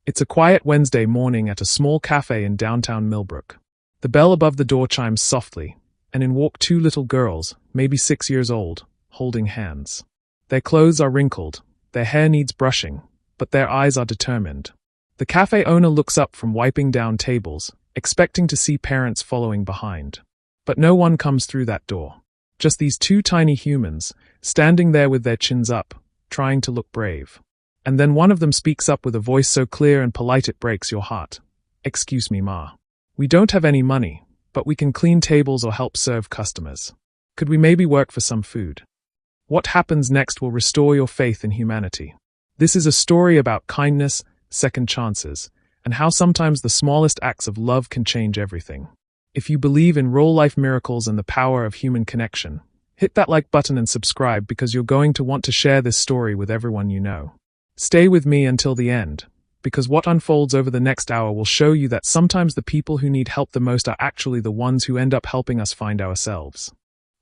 It's a quiet Wednesday morning at a small cafe in downtown Millbrook. The bell above the door chimes softly, and in walk two little girls, maybe 6 years old, holding hands. Their clothes are wrinkled, their hair needs brushing, but their eyes are determined. The cafe owner looks up from wiping down tables, expecting to see parents following behind. But no one comes through that door. Just these two tiny humans, standing there with their chins up, trying to look brave. And then one of them speaks up with a voice so clear and polite it breaks your heart. "Excuse me, ma. We don't have any money, but we can clean tables or help serve customers. Could we maybe work for some food?" What happens next will restore your faith in humanity. This is a story about kindness, second chances, and how sometimes the smallest acts of love can change everything. If you believe in real-life miracles and the power of human connection, hit that like button and subscribe because you're going to want to share this story with everyone you know. Stay with me until the end, because what unfolds over the next hour will show you that sometimes the people who need help the most are actually the ones who end up helping us find ourselves.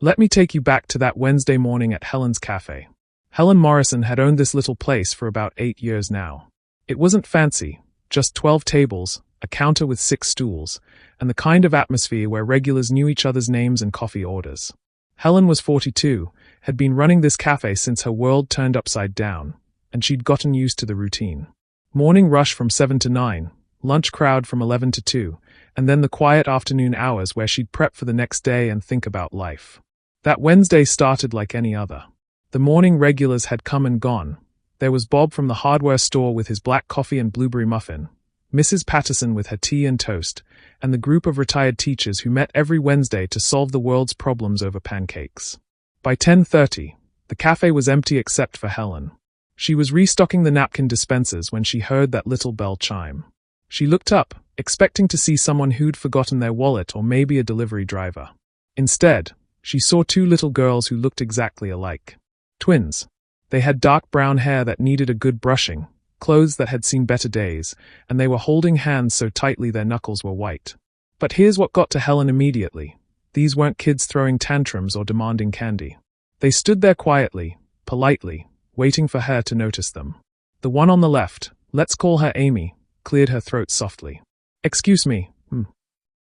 Let me take you back to that Wednesday morning at Helen's Cafe. Helen Morrison had owned this little place for about 8 years now. It wasn't fancy, just 12 tables, a counter with 6 stools, and the kind of atmosphere where regulars knew each other's names and coffee orders. Helen was 42, had been running this cafe since her world turned upside down, and she'd gotten used to the routine. Morning rush from 7 to 9, lunch crowd from 11 to 2, and then the quiet afternoon hours where she'd prep for the next day and think about life. That Wednesday started like any other. The morning regulars had come and gone. There was Bob from the hardware store with his black coffee and blueberry muffin, Mrs. Patterson with her tea and toast, and the group of retired teachers who met every Wednesday to solve the world's problems over pancakes. By 10:30, the cafe was empty except for Helen. She was restocking the napkin dispensers when she heard that little bell chime. She looked up, expecting to see someone who'd forgotten their wallet or maybe a delivery driver. Instead, she saw 2 little girls who looked exactly alike. Twins. They had dark brown hair that needed a good brushing, clothes that had seen better days, and they were holding hands so tightly their knuckles were white. But here's what got to Helen immediately. These weren't kids throwing tantrums or demanding candy. They stood there quietly, politely, waiting for her to notice them. The one on the left, let's call her Amy, cleared her throat softly. "Excuse me,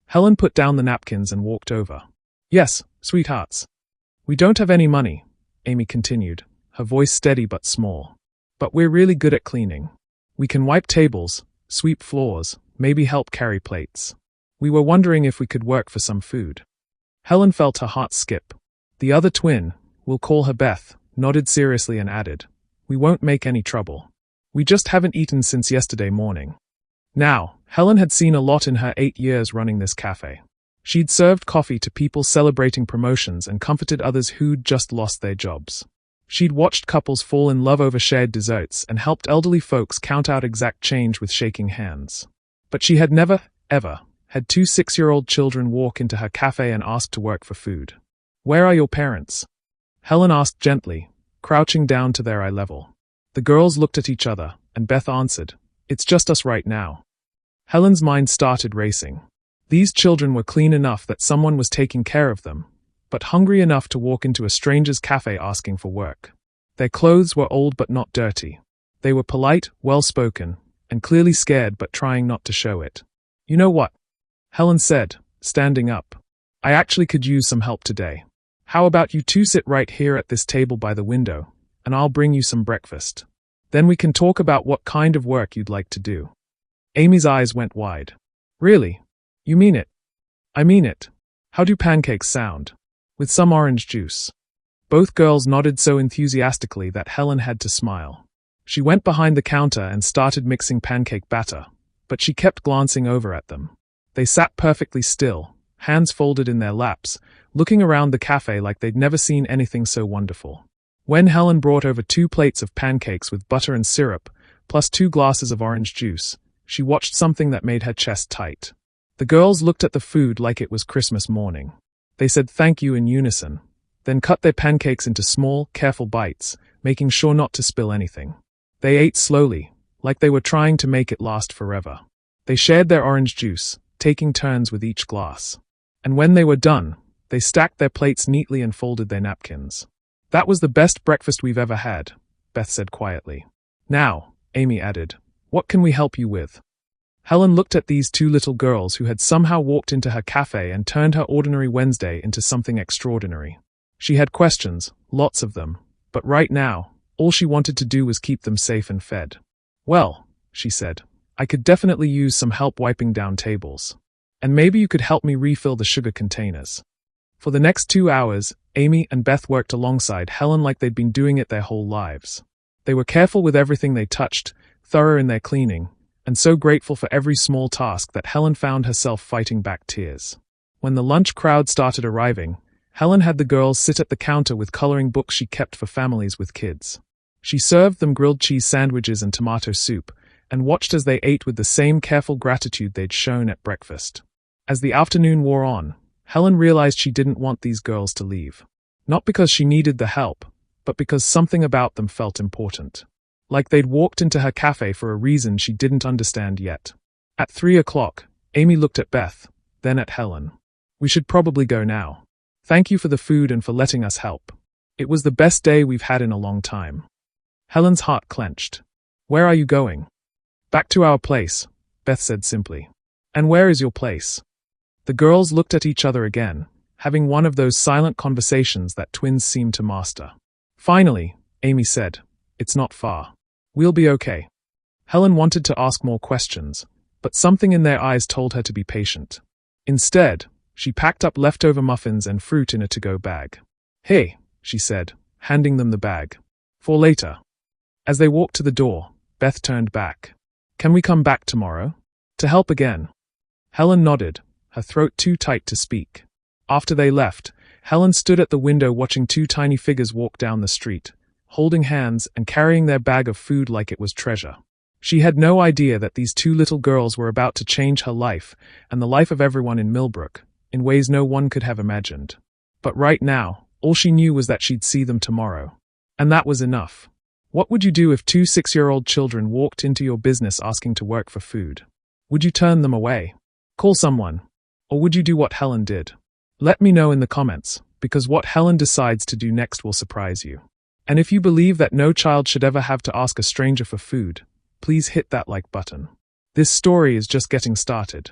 Helen put down the napkins and walked over. "Yes, sweethearts. We don't have any money," Amy continued, her voice steady but small. "But we're really good at cleaning. We can wipe tables, sweep floors, maybe help carry plates. We were wondering if we could work for some food." Helen felt her heart skip. The other twin, we'll call her Beth, nodded seriously and added, "We won't make any trouble. We just haven't eaten since yesterday morning." Now, Helen had seen a lot in her 8 years running this cafe. She'd served coffee to people celebrating promotions and comforted others who'd just lost their jobs. She'd watched couples fall in love over shared desserts and helped elderly folks count out exact change with shaking hands. But she had never, ever, had 2 6-year-old children walk into her cafe and ask to work for food. "Where are your parents?" Helen asked gently, crouching down to their eye level. The girls looked at each other, and Beth answered, "It's just us right now." Helen's mind started racing. These children were clean enough that someone was taking care of them, but hungry enough to walk into a stranger's cafe asking for work. Their clothes were old but not dirty. They were polite, well-spoken, and clearly scared but trying not to show it. "You know what?" Helen said, standing up. "I actually could use some help today. How about you 2 sit right here at this table by the window, and I'll bring you some breakfast. Then we can talk about what kind of work you'd like to do." Amy's eyes went wide. "Really? You mean it?" "I mean it. How do pancakes sound? With some orange juice." Both girls nodded so enthusiastically that Helen had to smile. She went behind the counter and started mixing pancake batter, but she kept glancing over at them. They sat perfectly still, hands folded in their laps, looking around the cafe like they'd never seen anything so wonderful. When Helen brought over 2 plates of pancakes with butter and syrup, plus 2 glasses of orange juice, she watched something that made her chest tight. The girls looked at the food like it was Christmas morning. They said thank you in unison, then cut their pancakes into small, careful bites, making sure not to spill anything. They ate slowly, like they were trying to make it last forever. They shared their orange juice, taking turns with each glass. And when they were done, they stacked their plates neatly and folded their napkins. "That was the best breakfast we've ever had," Beth said quietly. "Now," Amy added, What can we help you with? Helen looked at these two little girls who had somehow walked into her cafe and turned her ordinary Wednesday into something extraordinary. She had questions, lots of them, but right now, all she wanted to do was keep them safe and fed. Well, she said, I could definitely use some help wiping down tables. And maybe you could help me refill the sugar containers. For the next 2 hours, Amy and Beth worked alongside Helen like they'd been doing it their whole lives. They were careful with everything they touched, thorough in their cleaning, and so grateful for every small task that Helen found herself fighting back tears. When the lunch crowd started arriving, Helen had the girls sit at the counter with coloring books she kept for families with kids. She served them grilled cheese sandwiches and tomato soup, and watched as they ate with the same careful gratitude they'd shown at breakfast. As the afternoon wore on, Helen realized she didn't want these girls to leave. Not because she needed the help, but because something about them felt important. Like they'd walked into her cafe for a reason she didn't understand yet. At 3 o'clock, Amy looked at Beth, then at Helen. We should probably go now. Thank you for the food and for letting us help. It was the best day we've had in a long time. Helen's heart clenched. Where are you going? Back to our place, Beth said simply. And where is your place? The girls looked at each other again, having one of those silent conversations that twins seem to master. Finally, Amy said, It's not far. We'll be okay. Helen wanted to ask more questions, but something in their eyes told her to be patient. Instead, she packed up leftover muffins and fruit in a to-go bag. Hey, she said, handing them the bag. For later. As they walked to the door, Beth turned back. Can we come back tomorrow? To help again? Helen nodded, her throat too tight to speak. After they left, Helen stood at the window watching two tiny figures walk down the street, holding hands and carrying their bag of food like it was treasure. She had no idea that these two little girls were about to change her life and the life of everyone in Millbrook, in ways no one could have imagined. But right now, all she knew was that she'd see them tomorrow. And that was enough. What would you do if 2 6-year-old children walked into your business asking to work for food? Would you turn them away? Call someone? Or would you do what Helen did? Let me know in the comments, because what Helen decides to do next will surprise you. And if you believe that no child should ever have to ask a stranger for food, please hit that like button. This story is just getting started.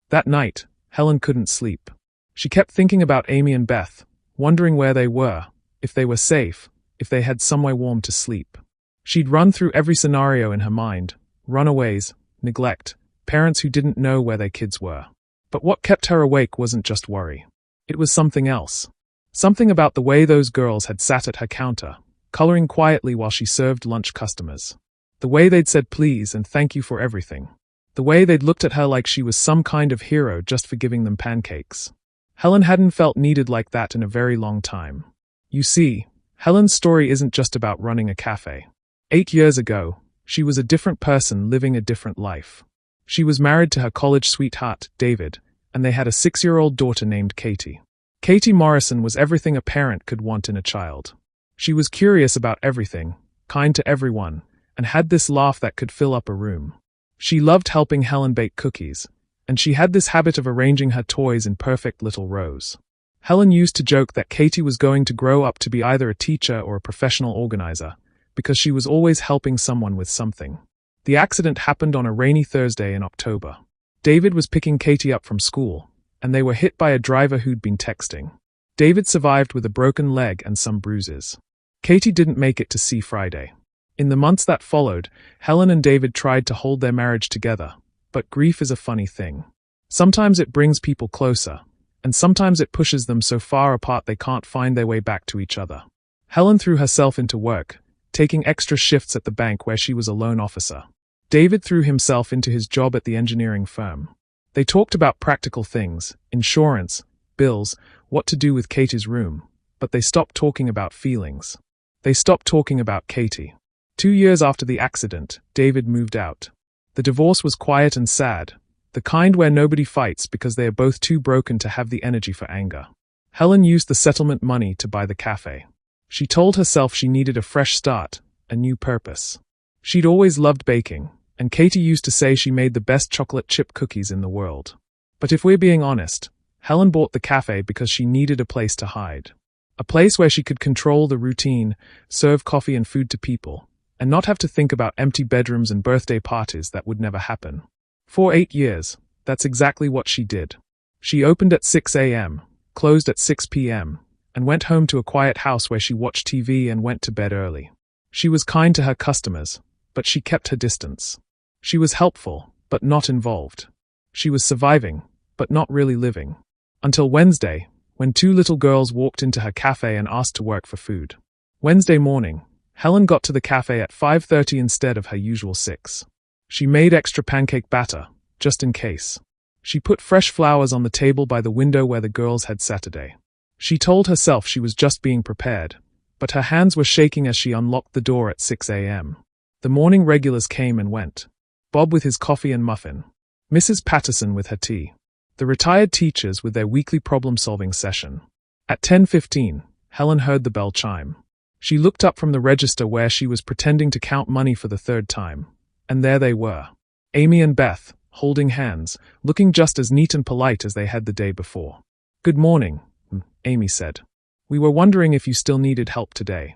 That night, Helen couldn't sleep. She kept thinking about Amy and Beth, wondering where they were, if they were safe, if they had somewhere warm to sleep. She'd run through every scenario in her mind: runaways, neglect, parents who didn't know where their kids were. But what kept her awake wasn't just worry. It was something else. Something about the way those girls had sat at her counter, coloring quietly while she served lunch customers. The way they'd said please and thank you for everything. The way they'd looked at her like she was some kind of hero just for giving them pancakes. Helen hadn't felt needed like that in a very long time. You see, Helen's story isn't just about running a cafe. 8 years ago, she was a different person living a different life. She was married to her college sweetheart, David, and they had a 6-year-old daughter named Katie. Katie Morrison was everything a parent could want in a child. She was curious about everything, kind to everyone, and had this laugh that could fill up a room. She loved helping Helen bake cookies, and she had this habit of arranging her toys in perfect little rows. Helen used to joke that Katie was going to grow up to be either a teacher or a professional organizer, because she was always helping someone with something. The accident happened on a rainy Thursday in October. David was picking Katie up from school, and they were hit by a driver who'd been texting. David survived with a broken leg and some bruises. Katie didn't make it to see Friday. In the months that followed, Helen and David tried to hold their marriage together, but grief is a funny thing. Sometimes it brings people closer, and sometimes it pushes them so far apart they can't find their way back to each other. Helen threw herself into work, taking extra shifts at the bank where she was a loan officer. David threw himself into his job at the engineering firm. They talked about practical things, insurance, bills, what to do with Katie's room, but they stopped talking about feelings. They stopped talking about Katie. 2 years after the accident, David moved out. The divorce was quiet and sad, the kind where nobody fights because they are both too broken to have the energy for anger. Helen used the settlement money to buy the cafe. She told herself she needed a fresh start, a new purpose. She'd always loved baking, and Katie used to say she made the best chocolate chip cookies in the world. But if we're being honest, Helen bought the cafe because she needed a place to hide. A place where she could control the routine, serve coffee and food to people, and not have to think about empty bedrooms and birthday parties that would never happen. For 8 years, that's exactly what she did. She opened at 6 a.m., closed at 6 p.m., and went home to a quiet house where she watched TV and went to bed early. She was kind to her customers, but she kept her distance. She was helpful, but not involved. She was surviving, but not really living. Until Wednesday, when 2 little girls walked into her cafe and asked to work for food. Wednesday morning, Helen got to the cafe at 5:30 instead of her usual 6. She made extra pancake batter, just in case. She put fresh flowers on the table by the window where the girls had Saturday. She told herself she was just being prepared, but her hands were shaking as she unlocked the door at 6 a.m. The morning regulars came and went. Bob with his coffee and muffin. Mrs. Patterson with her tea. The retired teachers with their weekly problem-solving session. At 10:15, Helen heard the bell chime. She looked up from the register where she was pretending to count money for the 3rd time. And there they were. Amy and Beth, holding hands, looking just as neat and polite as they had the day before. "Good morning," Amy said. "We were wondering if you still needed help today."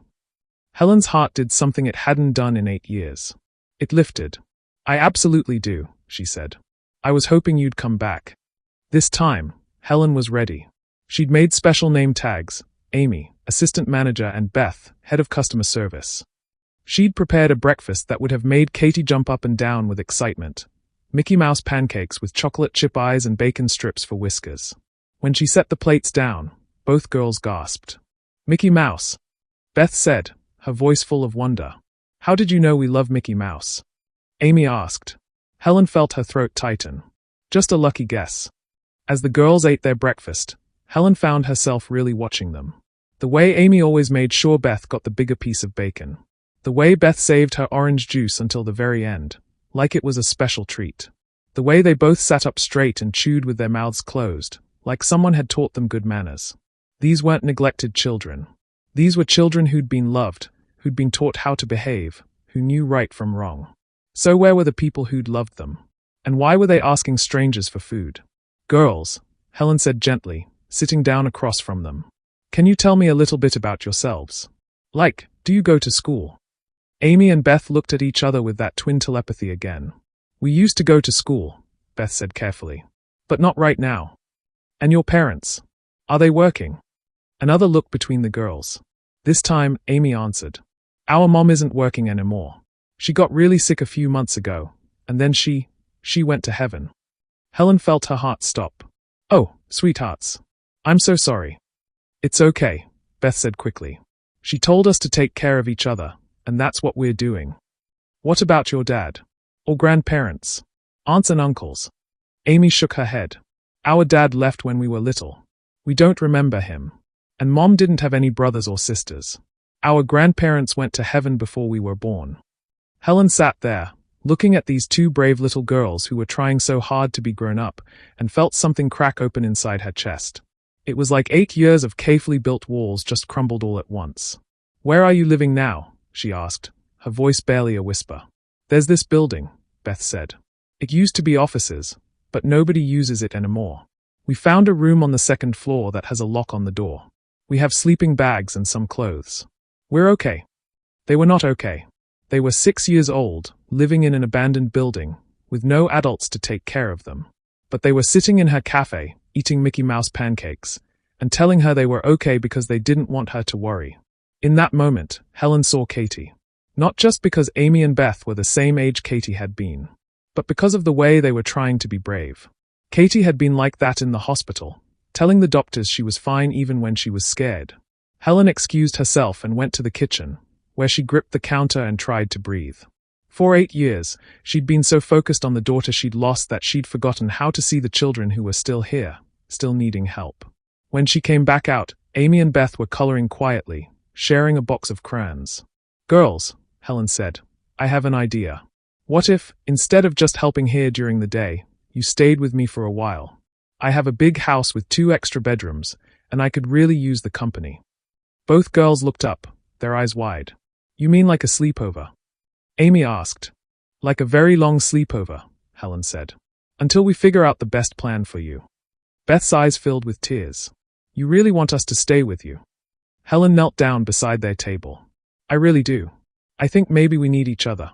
Helen's heart did something it hadn't done in 8 years. It lifted. "I absolutely do," she said. "I was hoping you'd come back." This time, Helen was ready. She'd made special name tags, Amy, assistant manager, and Beth, head of customer service. She'd prepared a breakfast that would have made Katie jump up and down with excitement. Mickey Mouse pancakes with chocolate chip eyes and bacon strips for whiskers. When she set the plates down, both girls gasped. "Mickey Mouse," Beth said, her voice full of wonder. "How did you know we love Mickey Mouse?" Amy asked. Helen felt her throat tighten. Just a lucky guess. As the girls ate their breakfast, Helen found herself really watching them. The way Amy always made sure Beth got the bigger piece of bacon. The way Beth saved her orange juice until the very end, like it was a special treat. The way they both sat up straight and chewed with their mouths closed, like someone had taught them good manners. These weren't neglected children. These were children who'd been loved, who'd been taught how to behave, who knew right from wrong. So where were the people who'd loved them? And why were they asking strangers for food? "Girls," Helen said gently, sitting down across from them. "Can you tell me a little bit about yourselves? Like, do you go to school?" Amy and Beth looked at each other with that twin telepathy again. "We used to go to school," Beth said carefully. "But not right now." "And your parents? Are they working?" Another look between the girls. This time, Amy answered. "Our mom isn't working anymore. She got really sick a few months ago, and then she went to heaven." Helen felt her heart stop. "Oh, sweethearts. I'm so sorry." "It's okay," Beth said quickly. "She told us to take care of each other, and that's what we're doing." "What about your dad? Or grandparents? Aunts and uncles?" Amy shook her head. "Our dad left when we were little. We don't remember him. And Mom didn't have any brothers or sisters. Our grandparents went to heaven before we were born." Helen sat there, looking at these 2 brave little girls who were trying so hard to be grown up, and felt something crack open inside her chest. It was like 8 years of carefully built walls just crumbled all at once. "Where are you living now?" she asked, her voice barely a whisper. "There's this building," Beth said. "It used to be offices, but nobody uses it anymore. We found a room on the 2nd floor that has a lock on the door. We have sleeping bags and some clothes. We're okay." They were not okay. They were 6 years old, living in an abandoned building, with no adults to take care of them. But they were sitting in her cafe, eating Mickey Mouse pancakes, and telling her they were okay because they didn't want her to worry. In that moment, Helen saw Katie. Not just because Amy and Beth were the same age Katie had been, but because of the way they were trying to be brave. Katie had been like that in the hospital, telling the doctors she was fine even when she was scared. Helen excused herself and went to the kitchen, where she gripped the counter and tried to breathe. For 8 years, she'd been so focused on the daughter she'd lost that she'd forgotten how to see the children who were still here, still needing help. When she came back out, Amy and Beth were coloring quietly, sharing a box of crayons. "Girls," Helen said, "I have an idea. What if, instead of just helping here during the day, you stayed with me for a while? I have a big house with 2 extra bedrooms, and I could really use the company." Both girls looked up, their eyes wide. "You mean like a sleepover?" Amy asked. "Like a very long sleepover," Helen said. "Until we figure out the best plan for you." Beth's eyes filled with tears. "You really want us to stay with you?" Helen knelt down beside their table. "I really do. I think maybe we need each other.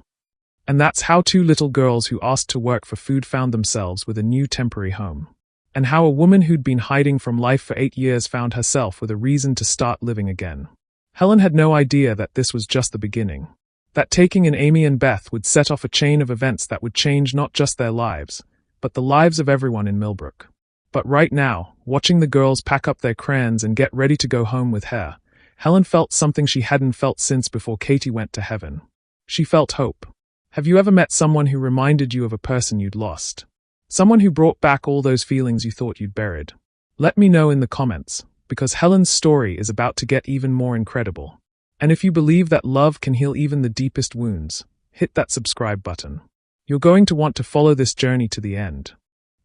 And that's how two little girls who asked to work for food found themselves with a new temporary home. And how a woman who'd been hiding from life for 8 years found herself with a reason to start living again. Helen had no idea that this was just the beginning. That taking in Amy and Beth would set off a chain of events that would change not just their lives, but the lives of everyone in Millbrook. But right now, watching the girls pack up their crayons and get ready to go home with her, Helen felt something she hadn't felt since before Katie went to heaven. She felt hope. Have you ever met someone who reminded you of a person you'd lost? Someone who brought back all those feelings you thought you'd buried? Let me know in the comments, because Helen's story is about to get even more incredible. And if you believe that love can heal even the deepest wounds, hit that subscribe button. You're going to want to follow this journey to the end.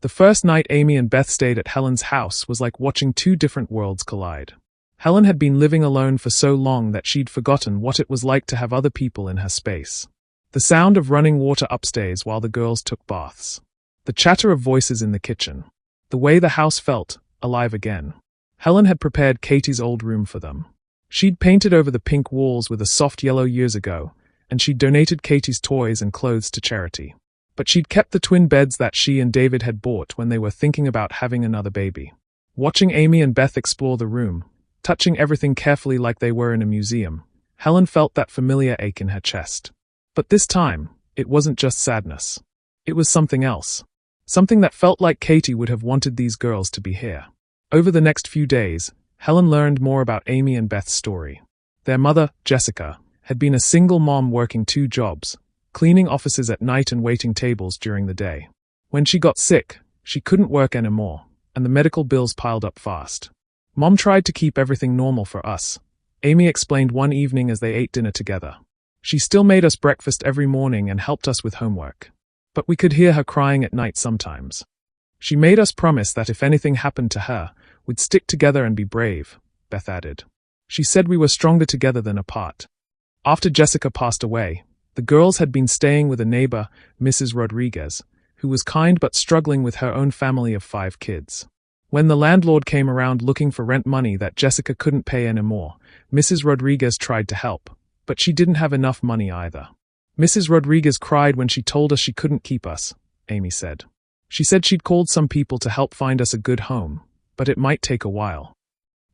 The first night Amy and Beth stayed at Helen's house was like watching two different worlds collide. Helen had been living alone for so long that she'd forgotten what it was like to have other people in her space. The sound of running water upstairs while the girls took baths. The chatter of voices in the kitchen. The way the house felt, alive again. Helen had prepared Katie's old room for them. She'd painted over the pink walls with a soft yellow years ago, and she'd donated Katie's toys and clothes to charity. But she'd kept the twin beds that she and David had bought when they were thinking about having another baby. Watching Amy and Beth explore the room, touching everything carefully like they were in a museum, Helen felt that familiar ache in her chest. But this time, it wasn't just sadness. It was something else. Something that felt like Katie would have wanted these girls to be here. Over the next few days, Helen learned more about Amy and Beth's story. Their mother, Jessica, had been a single mom working 2 jobs, cleaning offices at night and waiting tables during the day. When she got sick, she couldn't work anymore, and the medical bills piled up fast. Mom tried to keep everything normal for us, Amy explained one evening as they ate dinner together. She still made us breakfast every morning and helped us with homework. But we could hear her crying at night sometimes. She made us promise that if anything happened to her, we'd stick together and be brave, Beth added. She said we were stronger together than apart. After Jessica passed away, the girls had been staying with a neighbor, Mrs. Rodriguez, who was kind but struggling with her own family of 5 kids. When the landlord came around looking for rent money that Jessica couldn't pay anymore, Mrs. Rodriguez tried to help, but she didn't have enough money either. Mrs. Rodriguez cried when she told us she couldn't keep us, Amy said. She said she'd called some people to help find us a good home, but it might take a while.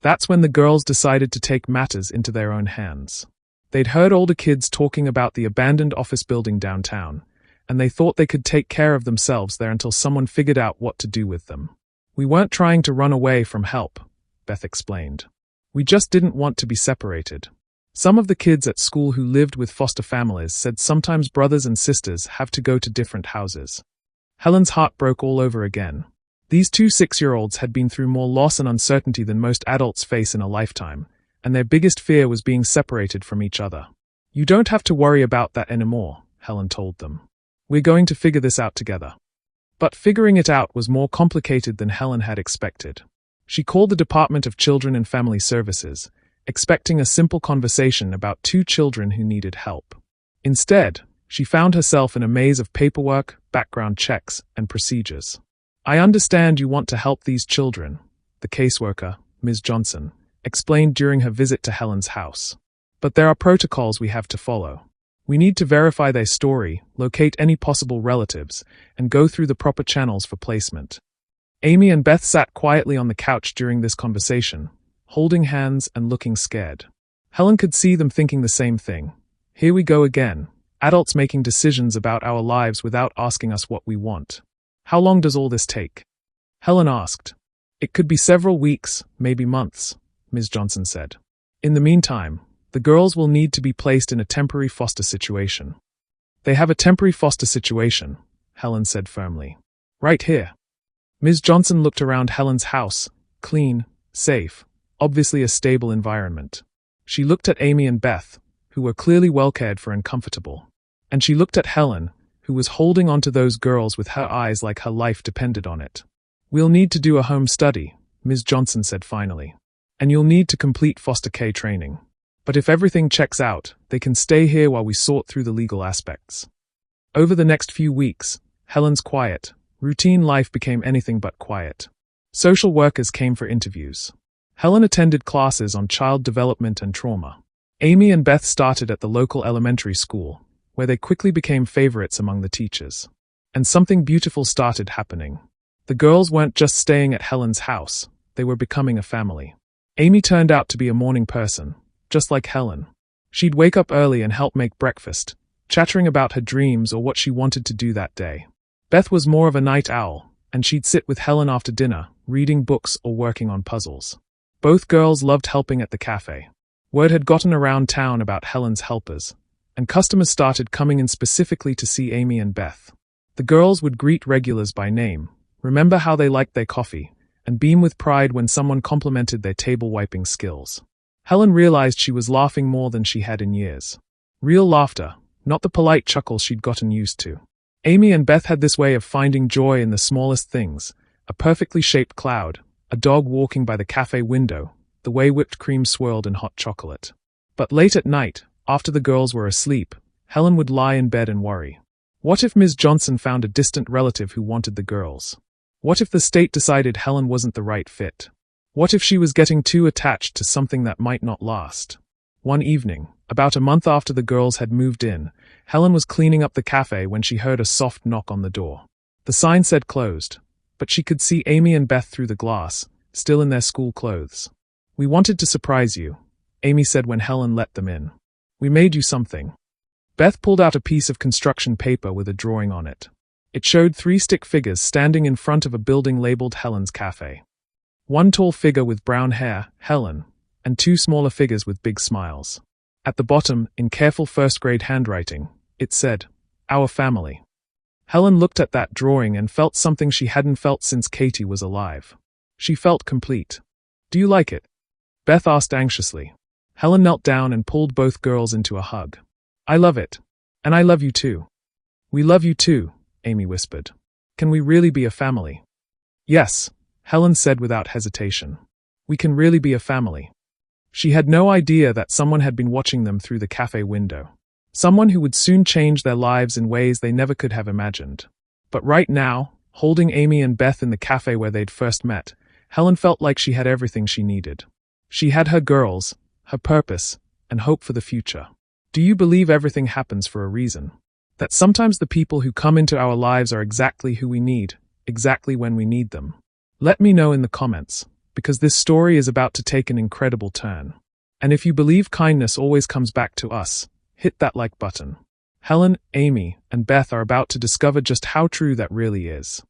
That's when the girls decided to take matters into their own hands. They'd heard older kids talking about the abandoned office building downtown, and they thought they could take care of themselves there until someone figured out what to do with them. We weren't trying to run away from help, Beth explained. We just didn't want to be separated. Some of the kids at school who lived with foster families said sometimes brothers and sisters have to go to different houses. Helen's heart broke all over again. These 2 6-year-olds had been through more loss and uncertainty than most adults face in a lifetime, and their biggest fear was being separated from each other. You don't have to worry about that anymore, Helen told them. We're going to figure this out together. But figuring it out was more complicated than Helen had expected. She called the Department of Children and Family Services, expecting a simple conversation about 2 children who needed help. Instead, she found herself in a maze of paperwork, background checks, and procedures. I understand you want to help these children, the caseworker, Ms. Johnson, explained during her visit to Helen's house. But there are protocols we have to follow. We need to verify their story, locate any possible relatives, and go through the proper channels for placement. Amy and Beth sat quietly on the couch during this conversation, holding hands and looking scared. Helen could see them thinking the same thing. Here we go again, adults making decisions about our lives without asking us what we want. How long does all this take? Helen asked. It could be several weeks, maybe months, Ms. Johnson said. In the meantime, the girls will need to be placed in a temporary foster situation. They have a temporary foster situation, Helen said firmly. Right here. Ms. Johnson looked around Helen's house, clean, safe, obviously a stable environment. She looked at Amy and Beth, who were clearly well cared for and comfortable. And she looked at Helen, who was holding onto those girls with her eyes like her life depended on it. We'll need to do a home study, Ms. Johnson said finally. And you'll need to complete foster care training. But if everything checks out, they can stay here while we sort through the legal aspects. Over the next few weeks, Helen's quiet, routine life became anything but quiet. Social workers came for interviews. Helen attended classes on child development and trauma. Amy and Beth started at the local elementary school, where they quickly became favorites among the teachers. And something beautiful started happening. The girls weren't just staying at Helen's house, they were becoming a family. Amy turned out to be a morning person, just like Helen. She'd wake up early and help make breakfast, chattering about her dreams or what she wanted to do that day. Beth was more of a night owl, and she'd sit with Helen after dinner, reading books or working on puzzles. Both girls loved helping at the cafe. Word had gotten around town about Helen's helpers, and customers started coming in specifically to see Amy and Beth. The girls would greet regulars by name, remember how they liked their coffee, and beam with pride when someone complimented their table-wiping skills. Helen realized she was laughing more than she had in years. Real laughter, not the polite chuckles she'd gotten used to. Amy and Beth had this way of finding joy in the smallest things: a perfectly shaped cloud, a dog walking by the cafe window, the way whipped cream swirled in hot chocolate. But late at night, after the girls were asleep, Helen would lie in bed and worry. What if Ms. Johnson found a distant relative who wanted the girls? What if the state decided Helen wasn't the right fit? What if she was getting too attached to something that might not last? One evening, about a month after the girls had moved in, Helen was cleaning up the cafe when she heard a soft knock on the door. The sign said closed, but she could see Amy and Beth through the glass, still in their school clothes. "We wanted to surprise you," Amy said when Helen let them in. "We made you something." Beth pulled out a piece of construction paper with a drawing on it. It showed 3 stick figures standing in front of a building labeled Helen's Cafe. One tall figure with brown hair, Helen, and 2 smaller figures with big smiles. At the bottom, in careful first-grade handwriting, it said, "Our family." Helen looked at that drawing and felt something she hadn't felt since Katie was alive. She felt complete. "Do you like it?" Beth asked anxiously. Helen knelt down and pulled both girls into a hug. "I love it. And I love you too." "We love you too," Amy whispered. "Can we really be a family?" "Yes," Helen said without hesitation. "We can really be a family." She had no idea that someone had been watching them through the cafe window. Someone who would soon change their lives in ways they never could have imagined. But right now, holding Amy and Beth in the cafe where they'd first met, Helen felt like she had everything she needed. She had her girls, her purpose, and hope for the future. Do you believe everything happens for a reason? That sometimes the people who come into our lives are exactly who we need, exactly when we need them? Let me know in the comments, because this story is about to take an incredible turn. And if you believe kindness always comes back to us, hit that like button. Helen, Amy, and Beth are about to discover just how true that really is.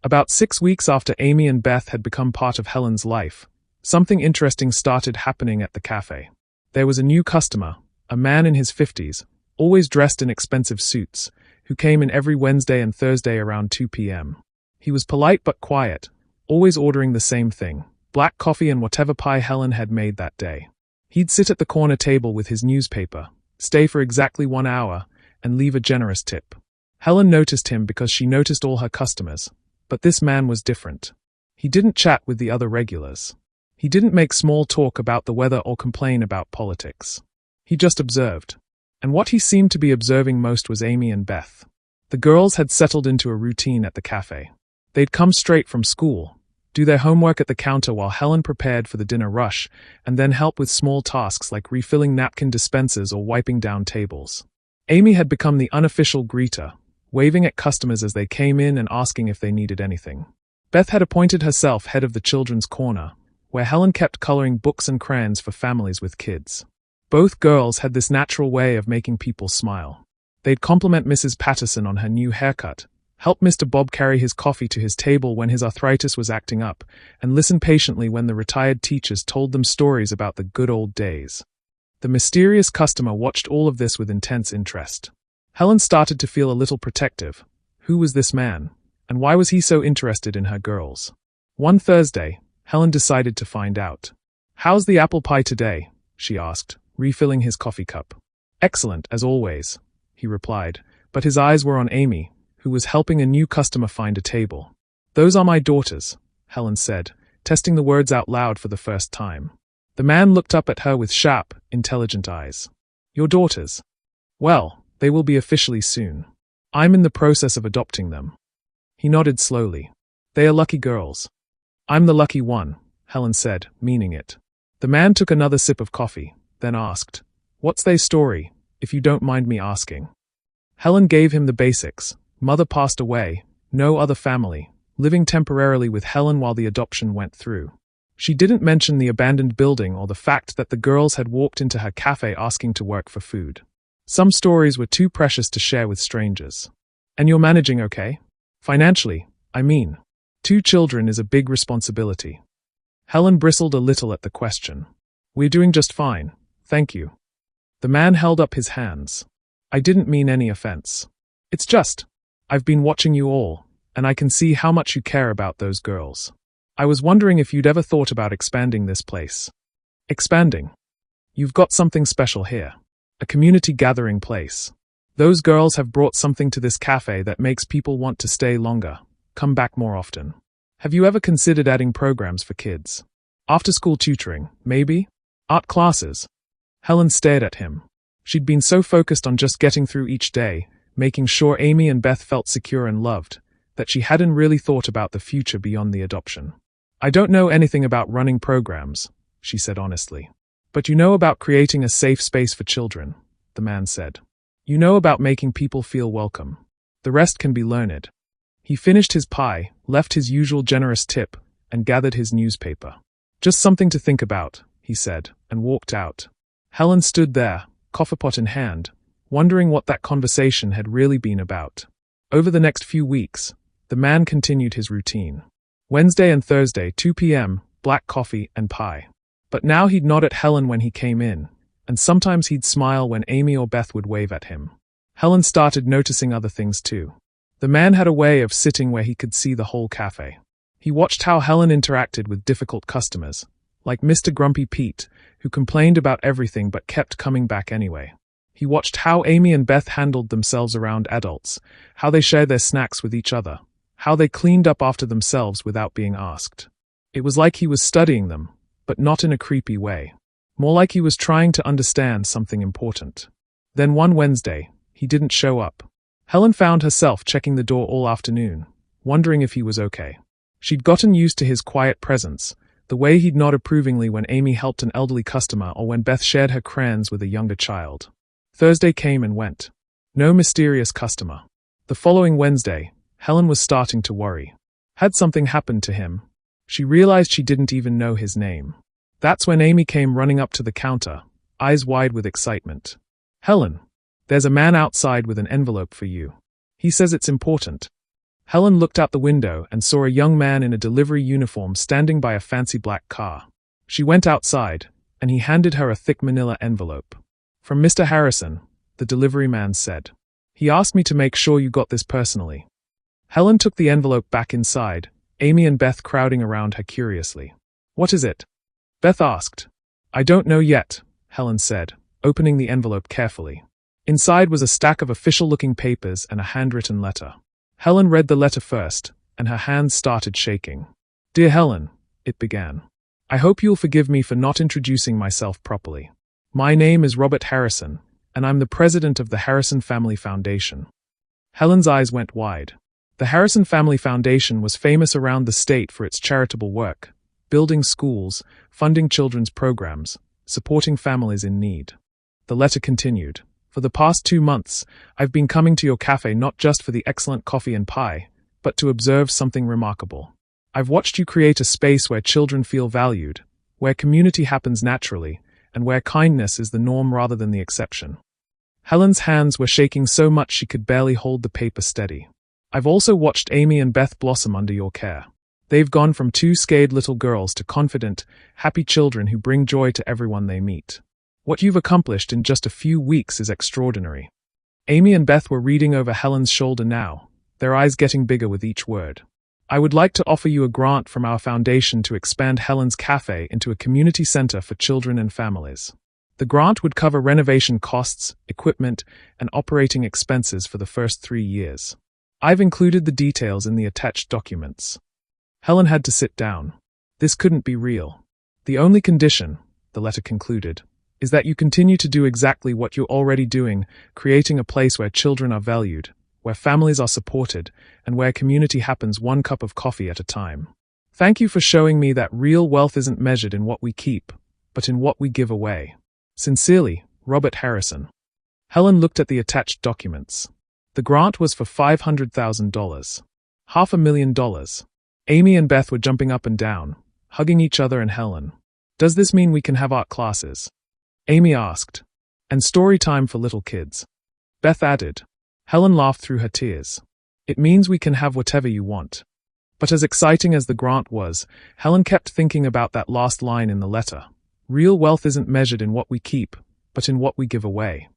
About 6 weeks after Amy and Beth had become part of Helen's life, something interesting started happening at the cafe. There was a new customer, a man in his 50s, always dressed in expensive suits, who came in every Wednesday and Thursday around 2 p.m. He was polite but quiet, always ordering the same thing: black coffee and whatever pie Helen had made that day. He'd sit at the corner table with his newspaper, stay for exactly 1 hour, and leave a generous tip. Helen noticed him because she noticed all her customers, but this man was different. He didn't chat with the other regulars. He didn't make small talk about the weather or complain about politics. He just observed. And what he seemed to be observing most was Amy and Beth. The girls had settled into a routine at the cafe. They'd come straight from school, do their homework at the counter while Helen prepared for the dinner rush, and then help with small tasks like refilling napkin dispensers or wiping down tables. Amy had become the unofficial greeter, waving at customers as they came in and asking if they needed anything. Beth had appointed herself head of the children's corner, where Helen kept coloring books and crayons for families with kids. Both girls had this natural way of making people smile. They'd compliment Mrs. Patterson on her new haircut, help Mr. Bob carry his coffee to his table when his arthritis was acting up, and listen patiently when the retired teachers told them stories about the good old days. The mysterious customer watched all of this with intense interest. Helen started to feel a little protective. Who was this man? And why was he so interested in her girls? One Thursday, Helen decided to find out. "How's the apple pie today?" she asked, refilling his coffee cup. "Excellent, as always," he replied, but his eyes were on Amy, who was helping a new customer find a table. "Those are my daughters," Helen said, testing the words out loud for the first time. The man looked up at her with sharp, intelligent eyes. "Your daughters? Well, they will be officially soon. I'm in the process of adopting them." He nodded slowly. "They are lucky girls." "I'm the lucky one," Helen said, meaning it. The man took another sip of coffee, then asked, What's their story, if you don't mind me asking? Helen gave him the basics. Mother passed away, no other family, living temporarily with Helen while the adoption went through. She didn't mention the abandoned building or the fact that the girls had walked into her cafe asking to work for food. Some stories were too precious to share with strangers. And you're managing okay? Financially, I mean. 2 children is a big responsibility. Helen bristled a little at the question. We're doing just fine, thank you. The man held up his hands. I didn't mean any offense. It's just, I've been watching you all, and I can see how much you care about those girls. I was wondering if you'd ever thought about expanding this place. Expanding? You've got something special here. A community gathering place. Those girls have brought something to this cafe that makes people want to stay longer, come back more often. Have you ever considered adding programs for kids? After-school tutoring, maybe? Art classes? Helen stared at him. She'd been so focused on just getting through each day, making sure Amy and Beth felt secure and loved, that she hadn't really thought about the future beyond the adoption. I don't know anything about running programs, she said honestly. But you know about creating a safe space for children, the man said. You know about making people feel welcome. The rest can be learned. He finished his pie, left his usual generous tip, and gathered his newspaper. Just something to think about, he said, and walked out. Helen stood there, coffeepot in hand, wondering what that conversation had really been about. Over the next few weeks, the man continued his routine. Wednesday and Thursday, 2 p.m., black coffee and pie. But now he'd nod at Helen when he came in, and sometimes he'd smile when Amy or Beth would wave at him. Helen started noticing other things too. The man had a way of sitting where he could see the whole cafe. He watched how Helen interacted with difficult customers, like Mr. Grumpy Pete, who complained about everything but kept coming back anyway. He watched how Amy and Beth handled themselves around adults, how they shared their snacks with each other, how they cleaned up after themselves without being asked. It was like he was studying them, but not in a creepy way. More like he was trying to understand something important. Then one Wednesday, he didn't show up. Helen found herself checking the door all afternoon, wondering if he was okay. She'd gotten used to his quiet presence, the way he'd nod approvingly when Amy helped an elderly customer or when Beth shared her crayons with a younger child. Thursday came and went. No mysterious customer. The following Wednesday, Helen was starting to worry. Had something happened to him? She realized she didn't even know his name. That's when Amy came running up to the counter, eyes wide with excitement. Helen, there's a man outside with an envelope for you. He says it's important. Helen looked out the window and saw a young man in a delivery uniform standing by a fancy black car. She went outside, and he handed her a thick manila envelope. From Mr. Harrison, the delivery man said. He asked me to make sure you got this personally. Helen took the envelope back inside, Amy and Beth crowding around her curiously. What is it? Beth asked. I don't know yet, Helen said, opening the envelope carefully. Inside was a stack of official-looking papers and a handwritten letter. Helen read the letter first, and her hands started shaking. Dear Helen, it began. I hope you'll forgive me for not introducing myself properly. My name is Robert Harrison, and I'm the president of the Harrison Family Foundation. Helen's eyes went wide. The Harrison Family Foundation was famous around the state for its charitable work, building schools, funding children's programs, supporting families in need. The letter continued. For the past 2 months, I've been coming to your cafe not just for the excellent coffee and pie, but to observe something remarkable. I've watched you create a space where children feel valued, where community happens naturally, and where kindness is the norm rather than the exception. Helen's hands were shaking so much she could barely hold the paper steady. I've also watched Amy and Beth blossom under your care. They've gone from 2 scared little girls to confident, happy children who bring joy to everyone they meet. What you've accomplished in just a few weeks is extraordinary. Amy and Beth were reading over Helen's shoulder now, their eyes getting bigger with each word. I would like to offer you a grant from our foundation to expand Helen's Cafe into a community center for children and families. The grant would cover renovation costs, equipment, and operating expenses for the first 3 years. I've included the details in the attached documents. Helen had to sit down. This couldn't be real. The only condition, the letter concluded, is that you continue to do exactly what you're already doing, creating a place where children are valued, where families are supported, and where community happens 1 cup of coffee at a time. Thank you for showing me that real wealth isn't measured in what we keep, but in what we give away. Sincerely, Robert Harrison. Helen looked at the attached documents. The grant was for $500,000. $500,000. Amy and Beth were jumping up and down, hugging each other and Helen. Does this mean we can have art classes? Amy asked. And story time for little kids. Beth added. Helen laughed through her tears. It means we can have whatever you want. But as exciting as the grant was, Helen kept thinking about that last line in the letter. Real wealth isn't measured in what we keep, but in what we give away.